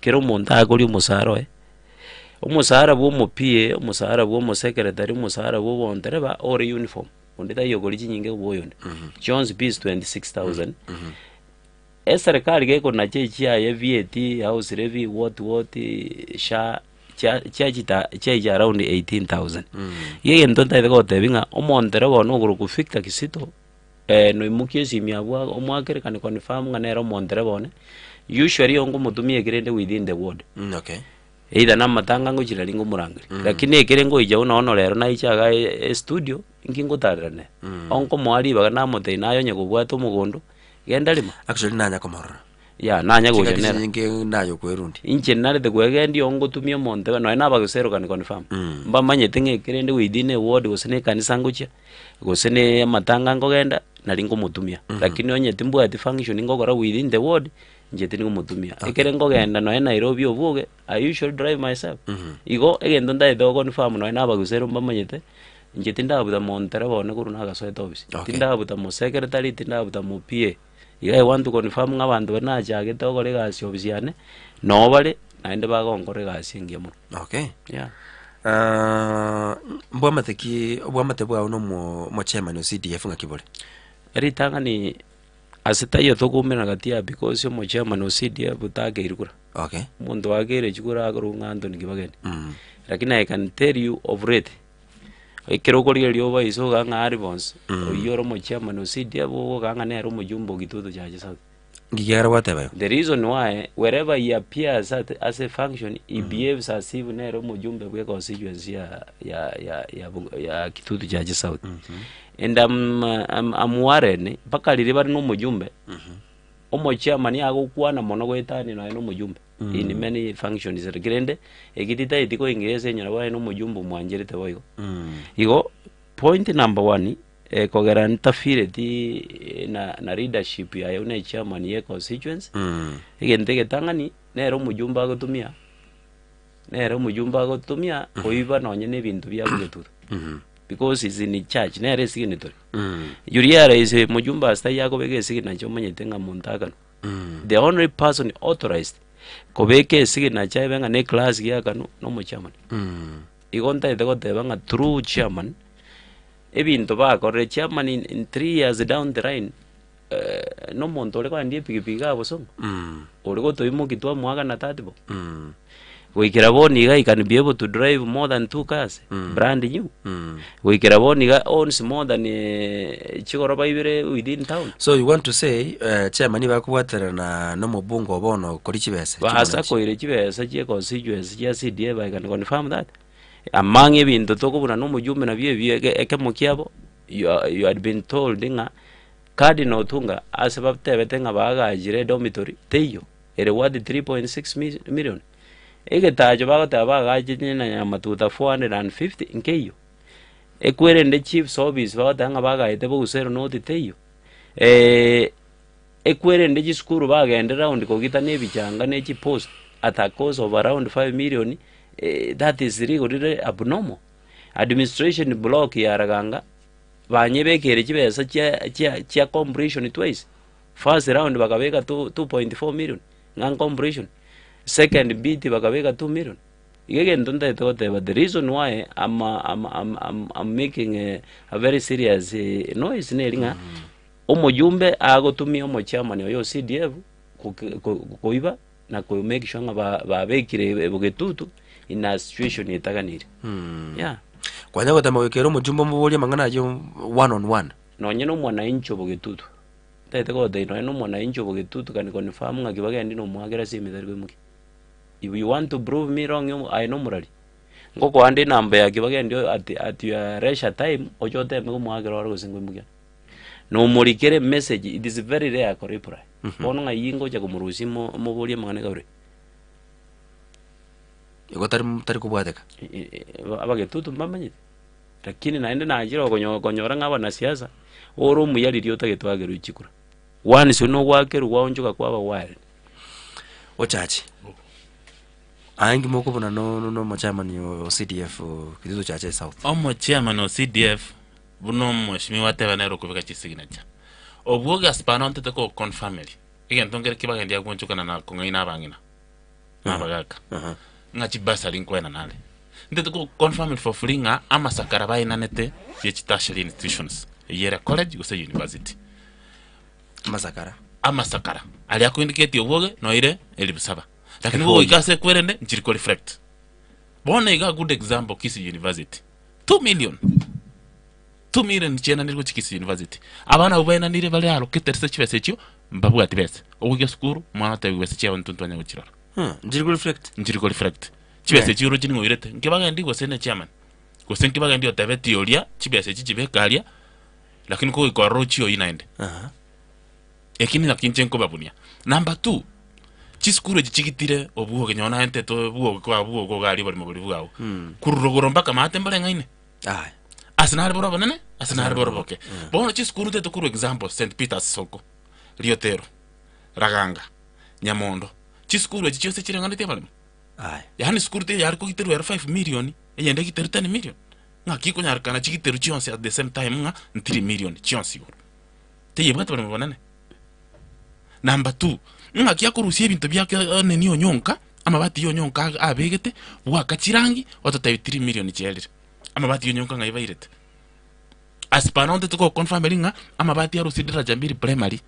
kero monta akori umusara umusara bwo mupie umusara bwo mu secretary umusara bwo bontereba or uniform ondeta yogori nyinge boyonde Jones Bees 26,000 serikali geko na chechi ya VAT house levy what sha cha around 18,000 yeye ntonta ego tebinga omontere bono guru kufikta kisito no imukie simya bwa omwakere kan confirm ngana ro montere bone usually ongo mutumie gerende within the ward okay either na matanga ngo chira lingo murangiri lakini ekere ngo ija una ono lero na ichaga studio ingingo tarane onko mwali baga na mote nayo nye kubwato mugondo genda lima actually nanya komorra ya nanya gojenera inge nayo kwerundi inche nare de kwegendi ongo tumia monte no ena bagusero kan confirm mba manye tinge kerende within ward gosene kanisa ngocha gosene matanga ngo genda nalingo mutumia lakini onye timbu ati function ngo gora within the ward nje tingo mutumia ekere ngo genda no ena Nairobi obuge I usually drive myself igo egendo ndai do confirm no ena bagusero mba manyete nje tinda buta montere bone kuruna gasoeta office tinda buta mo secretary tinda buta mo PA I want to confirm ngabantu bana jage to gore gasi obisiane no bare naende bagongore gasi ngemo okay yeah mbwamateki obwamatebwa uno mo chairman o CDF ngakibole eritanga ni asitayo tokumena gatia because mo chairman o CDF butageirukura okay muntu wagere chikura agurunga Anthony Kibageni lakini I can tell you of rate ekero kori lyo iso ganga aribons oyoro mo chairman o CDF bo ganga ne ro mo jumbo gitudo jaje south ngigera whatever the reason why wherever he appears as a function he behaves as if ne ro mo jumbe bwe constituency ya kitudo jaje south and I'm worried bakali bari no mo jumbe omo chairman yago kwana mono gwetani no mujumbe in many functions regende egitita itiko ingeze nyara bwa no mujumbe mwanjerete boyo igo point number 1 kogera ntafire ti na leadership ya une chairman ye constituency egente getangani nero mujumbe agotumia oiba nonye ne bintu bya bugetura because he's in charge nere signatory yuriara is mujumba astai yako bege signature manyete nga muntakano the only person authorized kobeke signature benga ne class yakano no mo chairman igonta itego tebanga true chairman ebintu bakore chairman in 3 years down the line no montore kwa ndie pigipiga abosongo orego toimo kitwa mwaga na tatibo Wikiraboniga he can be able to drive more than 2 cars brand new Wikiraboniga owns more than chigoroba ibere within town. So you want to say chairman bakuwatera na no mubungo bono kuri kibese basa ko ire kibese je constituency ya CDF I can confirm that among ebintu tokubuna no mujumbe na bye eke mukiabo you had been told nga cardinal tunga asababte nga bagajire dormitory teyo ere wadi 3.6 million egetajo bagatabaga na matuta 450 nkeyo ekwerende chief service batanga bagaite bugusero noti teyo ekwerende giskuru bagende round kogita nebichanga nechi post at a cost of around 5 million that is really abnormal administration block ya raganga banyebekere kibesa chia completion twice first round bagabeka 2.4 million ngang completion second bit bakabeka 2 million igege ndonda etote but the reason why I'm making a very serious noise nelinga omujumbe agotumia omo chairman yo CDF koiba na ko make sure nga babekire bugetutu in a situation yetaganire yeah kwanya gotama wekero omujumbe mubuli mangana yo one on one nonye no mwana incho bugetutu tete ko de no mwana incho bugetutu kan confirm nga kibagende no mwagera simitari kwemuki. If you want to prove me wrong, I know morally. Go ko ande number ya kibagende at your leisure time ojote mego mwagera oro singwe no morikere message it is very rare ko reply ono nga yingo ja kumurusi mo boli mangane gaure iko tari kubwateka abagetutu mbamanyite lakini naende najira konyora ng'aba na siasa oro muyari riota getwagero chikura one sino wakeru waonjoka kwaba wild ochachi angi moko bona no machama ni CDF kiduto chache South omo chairman o CDF buno mheshimiwa tebanero kubika chisignature obwoga spanonte ko confirmly igen tongere kibagendia gwanchukana na kongaina abangina nabagaka ngachi basari nkwena nale ndete ko confirmly for flinga ama sakaraba inanete yechitashali institutions yera college gose university masakara ali akuindicate obwoge no ire elibusaba lakini wo ikase kwerende njiriko reflect bona iga good example Kisii University 2 million chena niriko Kisii University abana ubaina nire bale allocated search message mbabuga tibese obuge skuru mwana tawese cya ntuntwanya gukirara njiriko reflect chibese chiro chingo irete nkibaga ndigo sene chairman gose nkibaga ndio tabeti olia chibese chibekalia lakini ko ikorochio inaende ekini nakinche nko babunia number 2 chiskuru chichigitire obuho kenyona ente to buho kwa buho ko gali bali muguri bwawo kurugoro mpaka mate mbale ngaine asinari boro banene asinari boro boke bono chiskuru te to kuru example St Peter's Soko Riotero Raganga Nyamondo chiskuru chichose chirengana te bali yani skuru te yari ko giteru 5 million yende giteru 10 million ngakiko nyarkana chigiteru chionse at the same time nga 3 million chionse te yebata bali banene number 2 ngakia kurusia bintu byake neni onyonka amabati yonyonka abegete bwakachirangi ototayo 3 million chelire amabati yonyonka ngaibairete aspanonte to confirm linga amabati ya rusidira jambiri primary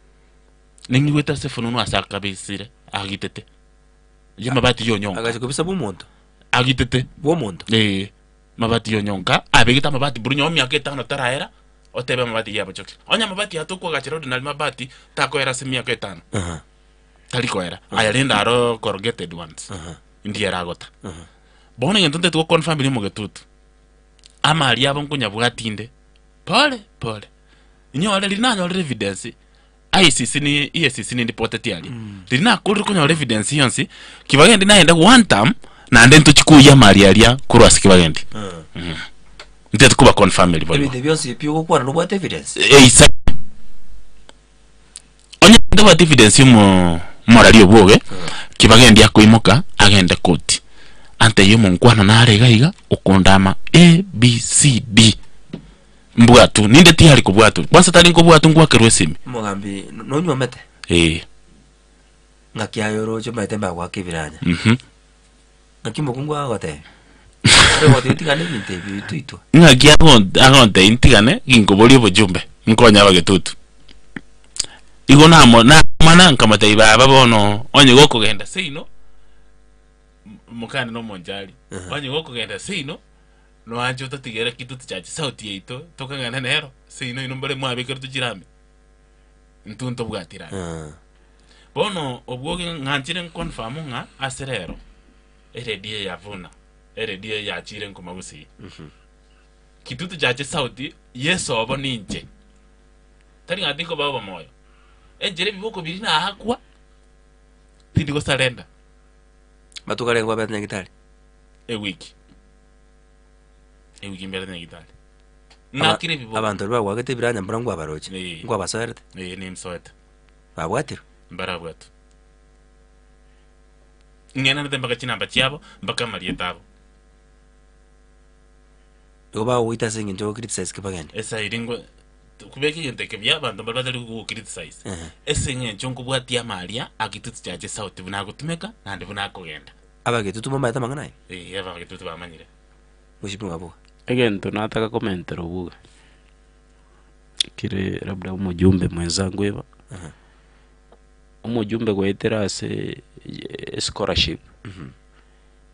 ningi weta se fununu asaka bisire agitete yamabati yonyonka agaje kubisa bumondo agitete bumondo mabati yonyonka abegeta mabati burunyo myaka 5 taraera otebe mabati yabo choki onya mabati atoko gachirodi na mabati tako era semia ke 5 taliko era ayalenda aro corrugated ones ndiye ragota bona ngentonte to confirm bili mugetutu ama ali abo nkunya bwatinde pole nyole linanyo evidence ICC ni EACC ni reported yali lina kuri kunya evidence yonsi kibagendi naenda one time na ndento chikuya mali alia kurwasi kibagendi ndete kuba confirm bili bali ebi byonsi pyo kwa no what evidence onye ndo what evidence mu morali obwoge kibagendi akuimoka agenda koti ante yomo nkwana na arega iga ukondama ABCD mbwatu ninde tihali kubwatu kwanza tali kubwatu ngwakerwe simi mugambi no nyomete ngakia yoro cho mete ba kwa kibiranya ngakimo kungwa gote wote itigane binte bituitwa ngakia agonte intigane ginkoboli obujumbe nkonya bagetutu igo namo na mananka mataiba babono onye goko genda seino mukane no monjali onye goko genda seino no anjo tatigera kitu tchachi sauti yeito tokangana nero seino inombere mwabekero tujirame ntunto bwatira bono obwoge nganjire confirm nga aserero eredie yavuna eredie yachire nkomagusi kitu tchachi sauti yeso obo ninje tari ngatiko babo moyo ejere biboko birina akwa tindigo salenda batukale kwa betnya gitari wiki mbere na gitari nakire biboko abantu baba gete biranya mbrango abaroche ngo abasarete ni msoeta babwatiro mbarabwatu ngena ndemba kinamba cyabo mbaka marietabo oba uita singi njo criticize kibagende esa iringo kubeki yenteke byabantu balbatali ku criticize esenye nchonko bwatia malia akitutsi chache sauti bunako tumeka nande bunako genda abage tutuma mayata mangana abage tutu bamanyire mushipu ngabo again tunataka comment robuga kile labda umujumbe mwenzangu hapa umujumbe gwetera ase scholarship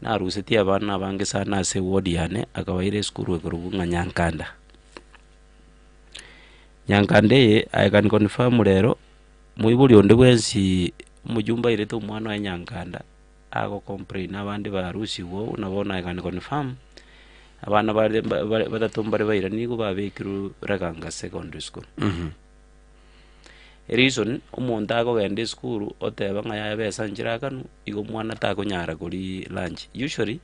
na ruseti abana bange sana ase ward yane akabaire skuru ekurunga Nyankande I can confirm rero muibuli onde bwensi mujumba irete umwana wa Nyankanda ako complain abandi barusi wo unabona I can confirm abana batatomba baira niko babekiru Raganga secondary school reason umuntu agogende skuru oteba ngaya besa njirakanu igo mwana takonyara kuri lunch. Usually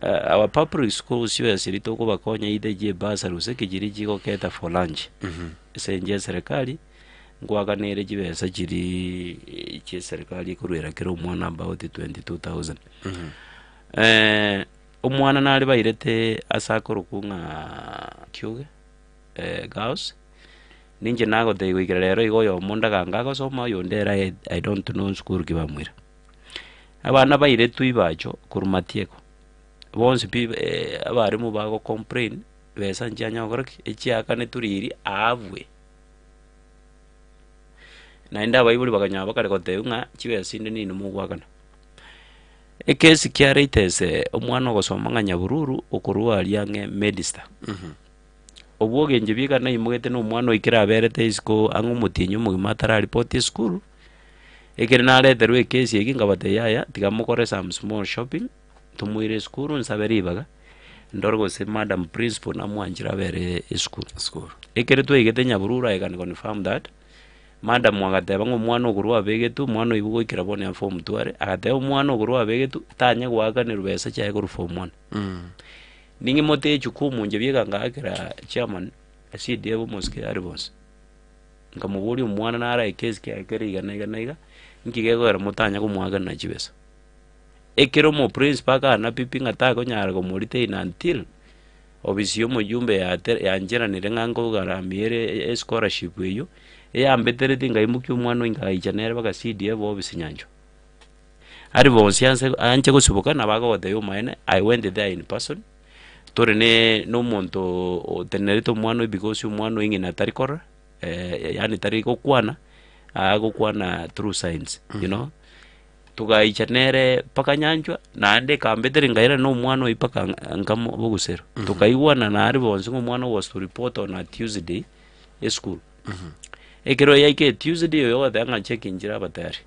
our public schools yesiri toko bakonya ide je basa ruseke jiri jigo keta for lunch. Senje serikali ngwaganere jibesa jiri je serikali kurwera kero mwana about 22,000. Umwana nali bairete asakoro kunga kyuge gaus ninje nago de wigirero igo yo munda ganga go soma yo ndera I don't know school kibamwira abana baire tuibacho kurumatieko bonse bi abarimu bago complain besa njanya goraki echiaka ne turiri avwe naenda bayibuli bakanya bakare kote nga chiwe sinde nini mugwakana ekesi kiareitese omwana ogosoma nga Nyabururu okurwa aliange Medista. Obwoge njibika na imugete no mwana ikira aberete isiko angu mutinyu mugimatara report school ekere na leterwe ekesi eki ngabate yaya tigamukore some small shopping tumuire school nsaberibaga ndorgo se madam principal na mwanjira bere school ekere twegete Nyabururu I can confirm that madam mwagateba ngo mwana ogurwa begetu mwana ibugo ikira bone ya form 2 agateba mwana ogurwa begetu tanya gwaka ni rubesa cyaye ku form 1 ningi mote chukumu nje biega ngakira chairman asidebo moske aribos nkamuburi umwana nara ekezi kya kere igana nkigego era mutanya ko mwaga na chibesa ekero mo principal kana pipi ngatako nyara ko murite until obisiyo mujumbe ya njera nirengango garamiere scholarship eyo eyambetere tinga imuki umwana ingaijanera baka CDF obisinyanjo ari bonsianse anje kusubuka nabago de yo mine I went there in person torene no monto tenerito mwana because umwana ingina tarikora yani tariko kwana ago kwana true science you know tugaichanere paka nyanjwa naande kambetere ngaira no mwana ipaka ngamo bogusero tukaiwana na ari bonse ngo mwana was to report on a Tuesday school ekero yake Tuesday yo thanga check injira batari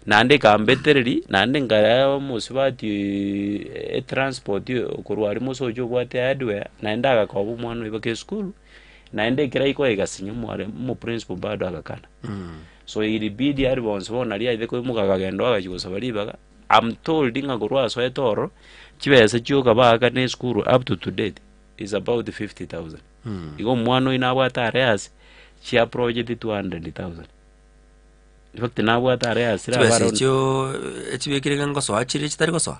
nande kambetereri nande ngara musibati transport kurwari musojo gwate adwe naenda akakobu mwana ibake school naende kira iko egasinya mware mu principal bado agakana so ilibidi ari bonse bona ali aide ko mukagagendo agachusa balibaga I'm told inga kurwa so etoro chibese chuka baga ne school up to date is about 50,000 igo mwana inabwata areas chia project 200,000 fakti nabwata areas sira baro chiyo echibekire ngoso achiri chitari goso.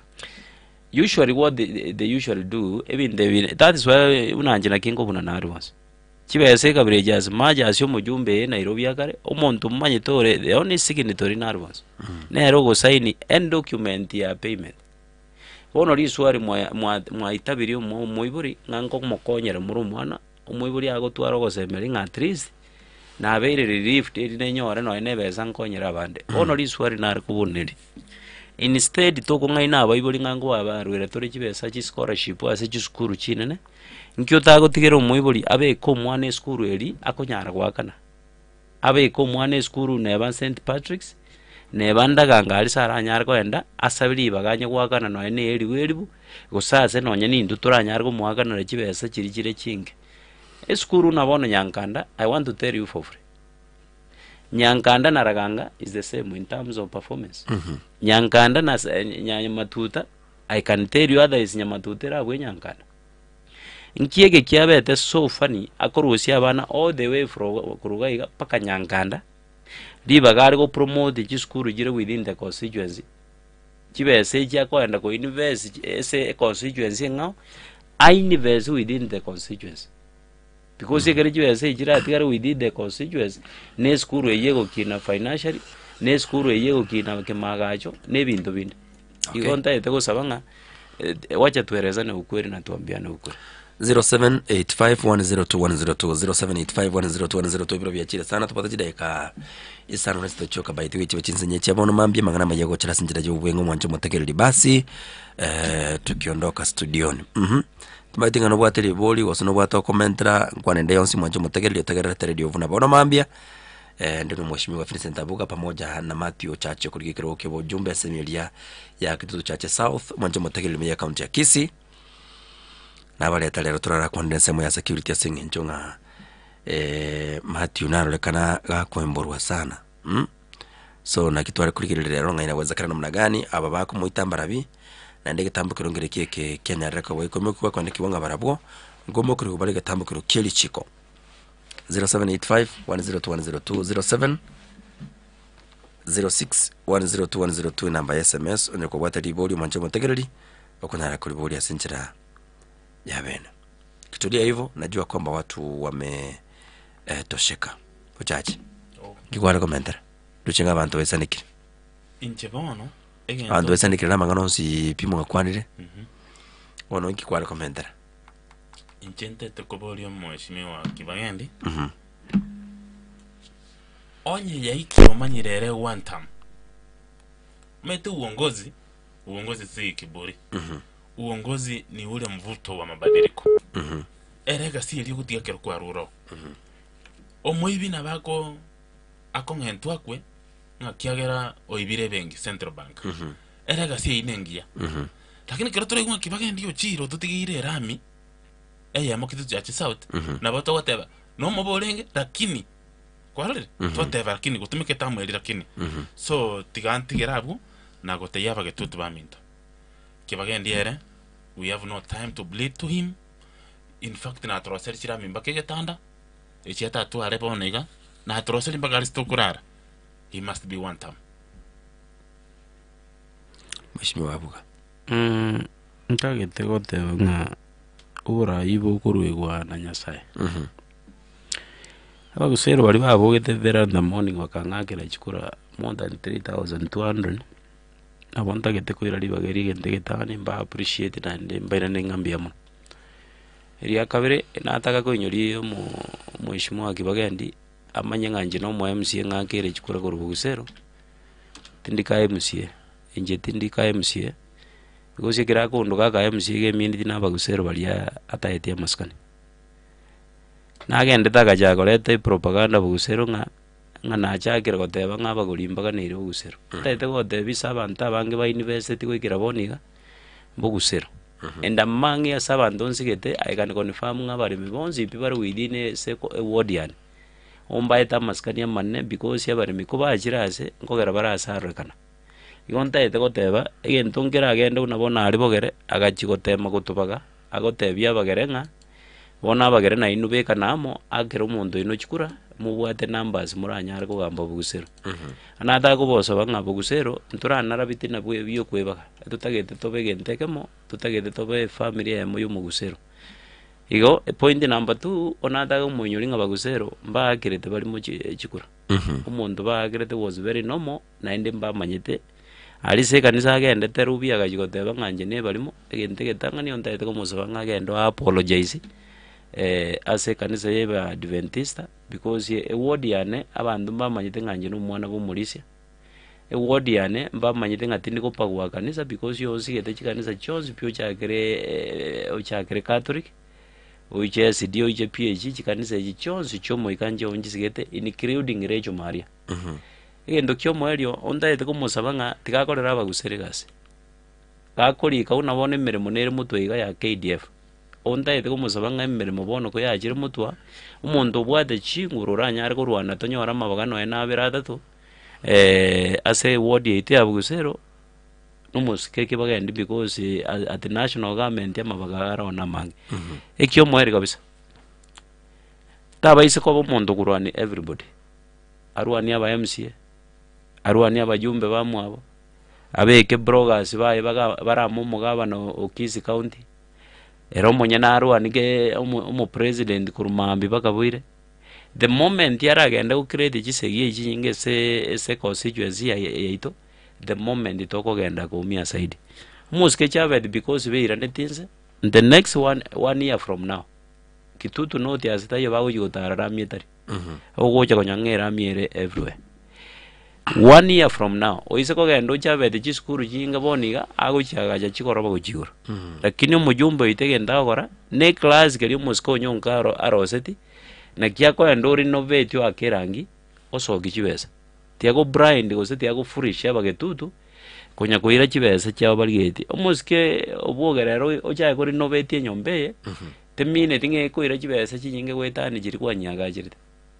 Usually what they usually do even that is why unanjina kingo buna narwas chibese kabreja as maja asyo mujumbe Nairobi yakare omuntu mmanye tore the only signatory narwas nero go sign end document ya payment ono liswari mwa itabiri muiburi ngango mukonyera muri umwana umuiburi ago twaro go semeri nga at least na bere relief ine nyore no ine beza nkonyera abande ono liswari nari kubuniri instead toko ngaina abayiburi ngango abarwere tore kibesa chi scholarship ase chi school chinene nkyo tago tigero umuiburi abe ko mwana school eri akonyara gwakana abe ko mwana school neba St Patrick's nebanda gangari saranyar ko enda asabiri baganye gwakana no ene eri weribu gusase nonye nindu turanyar go mwakana na kibesa kirikire kinge eskuru nabona Nyankanda I want to tell you for free Nyankanda na Raganga is the same in terms of performance Nyankanda na Nyamatuta I can tell you other is Nyamatutera abwe Nyankanda nkiege kiabete so funny akorusia abana all the way from Kurugaiga paka Nyankanda libagari go promote chiskuru jire within the constituency kibese cyako enda ko university ese constituency ngao I university within the constituency because ekere kibese jira atigara within the constituency ne skuru eyego kina financially ne skuru eyego kina kemagacho ne bintu bindi ikonta etego sabanga wacha tuelezane ukweli na tuambiane ukweli 0785102102 0785102102 ibiro byakira sana tupata kideka isano nesto choka by the way chinzenye chabono mambye magana mayago chira sinjira je ubwengo mwancho mutegereri basi tukiondoka studioni tumatinga no bwateli boli wasono bwata komentra kwanende yonsi mwancho mutegereri tegerera radio vuna bono mambya ndino mheshimiwa Vincent Abuga pamoja na Matthew Chache kuligikero kebo jumbe semilia ya kitutu Chache South mwancho mutegereri ya county ya Kisii na baleta lero turara kondense mo ya security asinge nchonga Matthew narolekana gakwemborwa sana. So na kitware kurigirira rero ngaina wezekana namna gani aba bako muitambarabi na ndege tambukiro ngereke ke Kenya reka wa ikomwe kwa kwandiki wanga barabwo ngomo kuri kubarega tambukiro keli chiko 0785 102102 07 06 namba SMS onye kwa wata diboli manje mutegereri bakunara kuri boli asinchira yabena. Kitudia hivyo najua kwamba watu wame tosheka. Uchaji. Kikwara komentara. Duchenga abantu besanikire. Inchebono. Abantu besanikire namangano si pimo ngakwanire. Ono kikwara komentara. Inchente tekoboli mheshimiwa Kibagendi. Onye yaiki omanyirere one time. Mete uongozi si kiburi. Uongozi ni ule mvuto wa mabadiliko. Erega si ili kutia kwa ruro. Omoibi na bako akongentu akwe ngakiagera oibire bengi Central Bank. Erega si inengia. Lakini kero tore kwa Kibagendi yo chiro tutigire rami. Eya mokitu chachi south na bato whatever. No mobolenge lakini kwalere whatever lakini gutumike tamu eli lakini. So tigantigera abu na goteyaba getutu baminto. Kibagendi ere we have no time to bleed to him. In fact na atrosel chira mimbake getanda echiata tu areba onega na atrosel mbaka aristokurara. He must be one time. Mheshimiwa Abuga. Ntagete gote nga ura ibo kuruigwa na Nyasaye. Abagusero bali babogete there in the morning wakangakira chikura more than 3200. Abonta gete kuira libageri gente getani mba appreciate na mbaira nengambia mo. Eri akabere nataka ko inyori mu Mheshimiwa Kibagendi amanye nganje no mu MC ngakire chikura ko Rubugusero. Tindika MC inje tindika MC because kira ko ndoka ka MC ge mindi na Bagusero balia ataetia maskani. Na agende taka jakolete propaganda Bugusero nga nachakira goteba ng'abagorimbaga nere Bugusero. Taete gotebisa abantu abange ba university gwikira boniga Bugusero. Enda mangi asa abantu nsigete I can confirm ng'abaremi bonsi ipi bari within a ward yani. Ombaeta maskani amanne because yabaremi ko bachirase nkogera barasarrekana. Igonta ete goteba egento nkera agende unabona ari bogere agachigotema gutubaga agotebia bagere nga bona bagere na inubeka namo akero omonto ino chikura mubwate numbers muranyara kugamba Bugusero. Anata ko boso banga Bugusero nturanara bitina bwe biyo kwebaga tutagete tobege ntekemo tutagete tobe family ya moyo Bugusero. Igo point number 2 onata ko monyori nga Bugusero mba akirete bali mu chikura. Omonto ba akirete was very normal na ende mba manyete alise kanisa agende terubi agajigoteba nganje ne balimo egente getangani ontaete ko musabanga agendo apologize ase kanisa yeba Adventista because a word yane abantu bamanyite nganje n'umwana b'umurisia a word yane bamanyite ngatindi ko pagwa kanisa because yo sigete chikanisa chose pyo chakere Catholic uche CD uche PH chikanisa chose chomo ikanje onjisigete including Rejo Maria egendo kyomo elio ontaete ko musabanga tigakorera Baguseregase gakori kauna bone meremo nere mutweiga ya KDF ontaete ko musabanga emeremo bono ko yachire mutwa umuntu bwate chinguru ranyare ko Rwanda tonyora mabagano ena abiratatu ase ward yite ya Bugusero numusike Kibagendi because at the national government ya mabagara ona mangi ekyo mwere kabisa taba ise ko bomuntu kurwani everybody arwani aba MCA arwani abajumbe bamwabo abeke bloggers baye baramo mugabano Okisi County era omonyana arwani ke omo president kurumambi bakabwire the moment yaragenda ku create chisegi chinge se constituency yaito the moment itokogenda kumia side muske chabed because beira netinse the next one year from now kitutu note asitayo bago yutara mietari ogocha konyangera miere everywhere 1 year from now oise kogenda chabed chiskuru chinga boniga agochagaja chikoroba gochigura lakini omujumbe itegenda gora ne class keri musko nyonkaro aroseti na kiako endori novetio akerangi osoki chibesa tiago blind gose tiago foolish abagetutu konya koira chibesa chao baligeti omuske obogerero ochaye kori novetie nyombe temine tinge ko ira chibese chinyinge wetani chiri kwa nyaga chiri.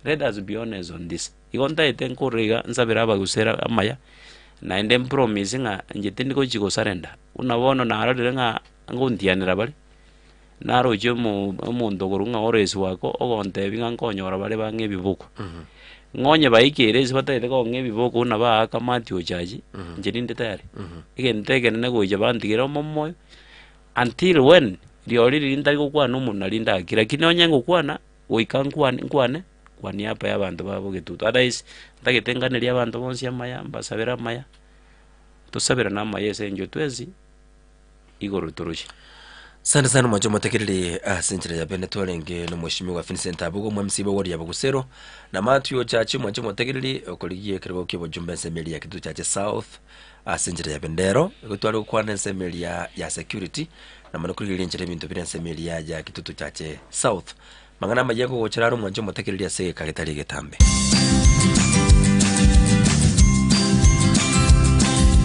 Let us be honest on this. Igonta iten korega nsabira bagusera amaya na endem promise nga njitindi ko chiko surrender. Unabono na arode nga ngontianira bali. Naro je mu ndogoro nga ores wako ogonte binga nkonyora bale bange bibuko. Ngonye baikere sibataite ko ngebibuko na ba akamati ochaji njirinde tayari. Igentege ne go jabantigera momoyo until when liori linda gukwana umuntu alinda akira kinonye ngukwana oikankwane kwani hapa y'abantu babo gitutu otherwise ndagetenganira abantu bonse amaya mbasabira amaya tusabira nama yese njo twezi igoro turushi. Sana sana mwacho mwatekerere senchira ya Benetolenge no mweshimi wa Vincent Abugo mwamsiba wari ya Bugusero na Matthew chachi mwacho mwatekerere okoligie kirebo kibo jumbe semeli ya kitu chache South senchira ya Bendero gutwara kwana semeli ya security na manukuri linchire bintu bire semeli ya kitu chache South mangana majengo gochiraro mwacho mwatekerere ya sege kagetari getambe.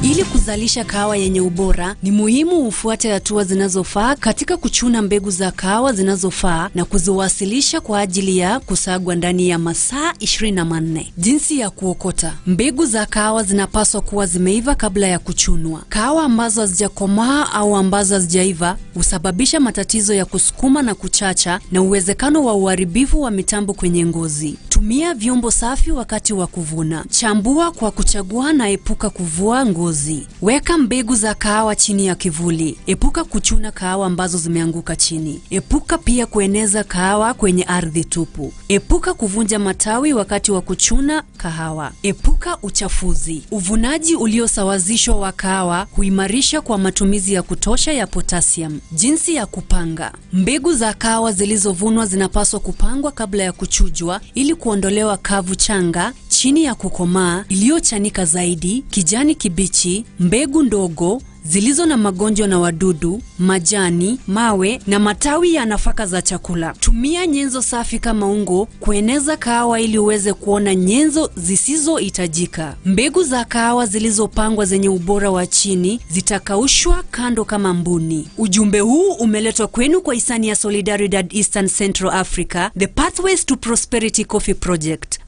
Ili kuzalisha kahawa yenye ubora, ni muhimu ufuate hatua zinazofaa katika kuchuna mbegu za kahawa zinazofaa na kuziwasilisha kwa ajili ya kusagwa ndani ya masaa 24. Jinsi ya kuokota. Mbegu za kahawa zinapaswa kuwa zimeiva kabla ya kuchunwa. Kahawa ambazo hazijakomaa au ambazo hazijaiva husababisha matatizo ya kusukuma na kuchacha na uwezekano wa uharibifu wa mitambo kwenye ngozi. Tumia vyombo safi wakati wa kuvuna. Chambua kwa kuchagua na epuka kuvua ngozi. Weka mbegu za kahawa chini ya kivuli. Epuka kuchuna kahawa ambazo zimeanguka chini. Epuka pia kueneza kahawa kwenye ardhi tupu. Epuka kuvunja matawi wakati wa kuchuna kahawa. Epuka uchafuzi. Uvunaji uliosawazishwa wa kahawa huimarisha kwa matumizi ya kutosha ya potassium. Jinsi ya kupanga. Mbegu za kahawa zilizovunwa zinapaswa kupangwa kabla ya kuchujwa ili kuondolewa kavu changa, chini ya kukomaa, iliyochanika zaidi, kijani kibichi, mbegu ndogo zilizo na magonjwa na wadudu, majani, mawe na matawi ya nafaka za chakula. Tumia nyenzo safi kama ungo kueneza kahawa ili uweze kuona nyenzo zisizohitajika. Mbegu za kahawa zilizopangwa zenye ubora wa chini zitakaushwa kando kama mbuni. Ujumbe huu umeletwa kwenu kwa hisani ya Solidaridad Eastern Central Africa, The Pathways to Prosperity Coffee Project.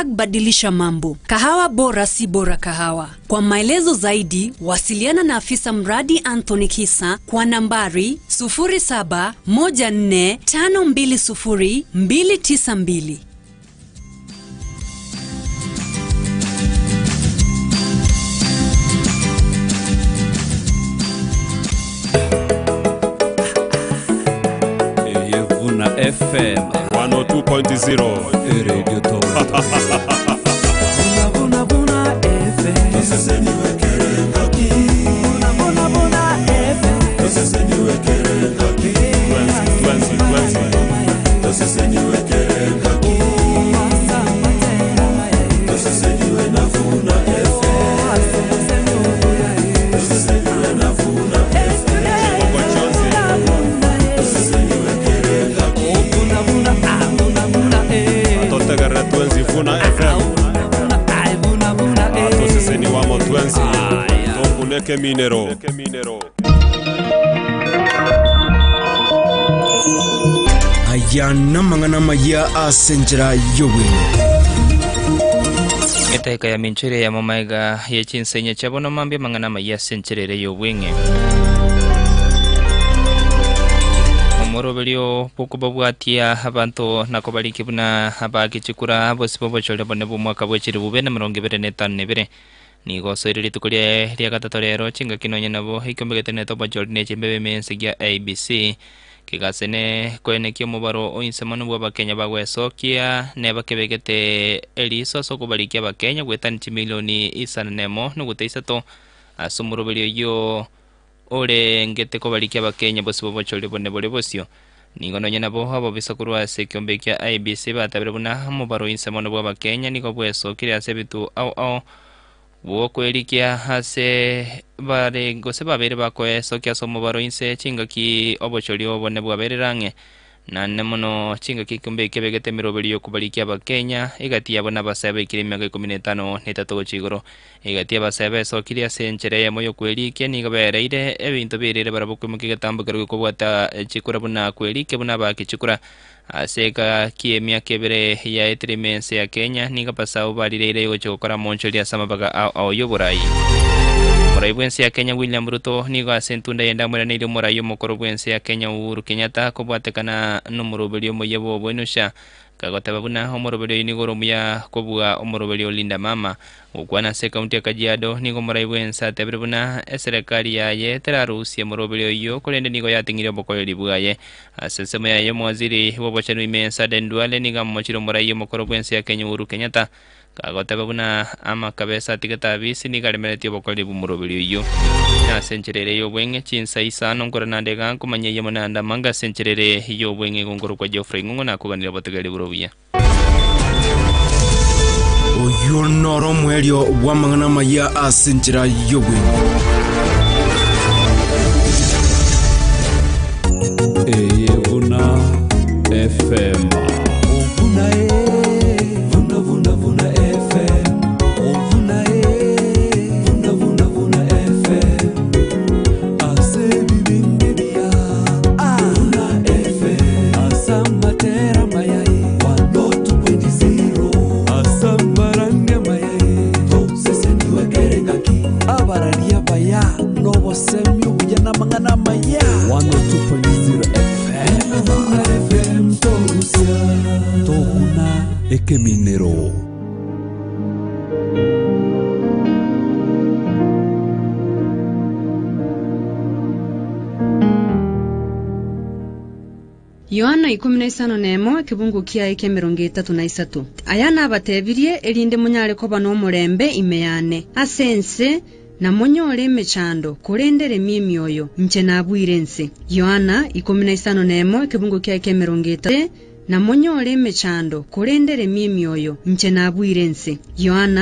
#badilisha mambo. Kahawa bora si bora kahawa. Kwa maelezo zaidi, wasiliana na afisa mradi Anthony Kisa kwa nambari 0714520292. Yevuna FM 102.0 Radio Top. Minero. Ayana mangana maya asenjera yowe. Eteka ya minchere ya mamaiga ya chinsenya chabono mambia mangana maya sencherere yowenge. Omorobelio poko babwatia abantu nakobaliki buna abakichikura abosibo chole bone bumwaka bwechiri bubene 25 ni gosoiriri tukulie ria gatatu rero chinga kinonye nabo hikombegete neto bajorne chembebe mensigia ABC kigasene kwenekio mubaro oinsemano bwa Bakenya bagwesokia ne bakebegete eliso sokubalikia Bakenya gwetani milioni isana nemo nuguteisato asumurubirio yo ole ngete kobalikia Bakenya bosibo bachole bone bole bosio nigononye nabo habo bisakurwa sekiombekya ABC batabire buna mubaro oinsemano bwa Bakenya niko bwesokiria sebitu au Wokwelikia hase bare ngose babere bakoe sokia somo baro inse chinga ki obocholi obone bwabere range na nemono chinga kikumbe kebegete mirobelio kubalikia bakenya igatia bona basebe kirime ga 15 netatu chigoro igatia basebe so kiria senchere moyo kweli keni gabereire ebintu birire barabuko mukigatambo garuko kubwata chikura buna kweli kebuna bakichikura aseka kiemia kebere ya etrimense ya Kenya niga pasao balire gochokora moncholia samabaga au yoborai Moraibuense ya Kenya William Ruto nigo asentunda yenda mweranire morayo mokorobuense ya Kenya Uhuru Kenyatta kubwatekana n'umurobelio moyebo bwenusha kagotaba buna umurobelio nigoro muya kobwa umurobelio Linda Mama ukwana se kaunti ya Kajiado nigo moraibuense atebere buna serikali yaye terarusie umurobelio yo kolende nigo yatingire bokoyo libugaye asesemo yaye mwaziri wobachanu imensa Denduale niga mochiro morayo mokorobuense ya Kenya Uhuru Kenyatta kagotaba buna ama kabesa tigata bisi ni galemeretio bokoli bumurobelio yo na sencherere yo bwenge chinsa isano ngoranande ganko manye yemonanda manga sencherere yo bwenge ngoro kwa Geoffrey Ngungu na kuganira botegele burobia oyo noro mwelio bwa mangana maya asenchera yo bwenge Vuna FM Ekeminero Yohana 15:1 kibungu kia eke 33 ayana abatebirie elinde munyale ko bano murembe imeyane asense na monyole mechando kurendere mimyoyo nche nabwirense Yohana 15:1 kibungu kia eke 33 na monyole mechando kurendere mimyoyo nche nabwirense Yohana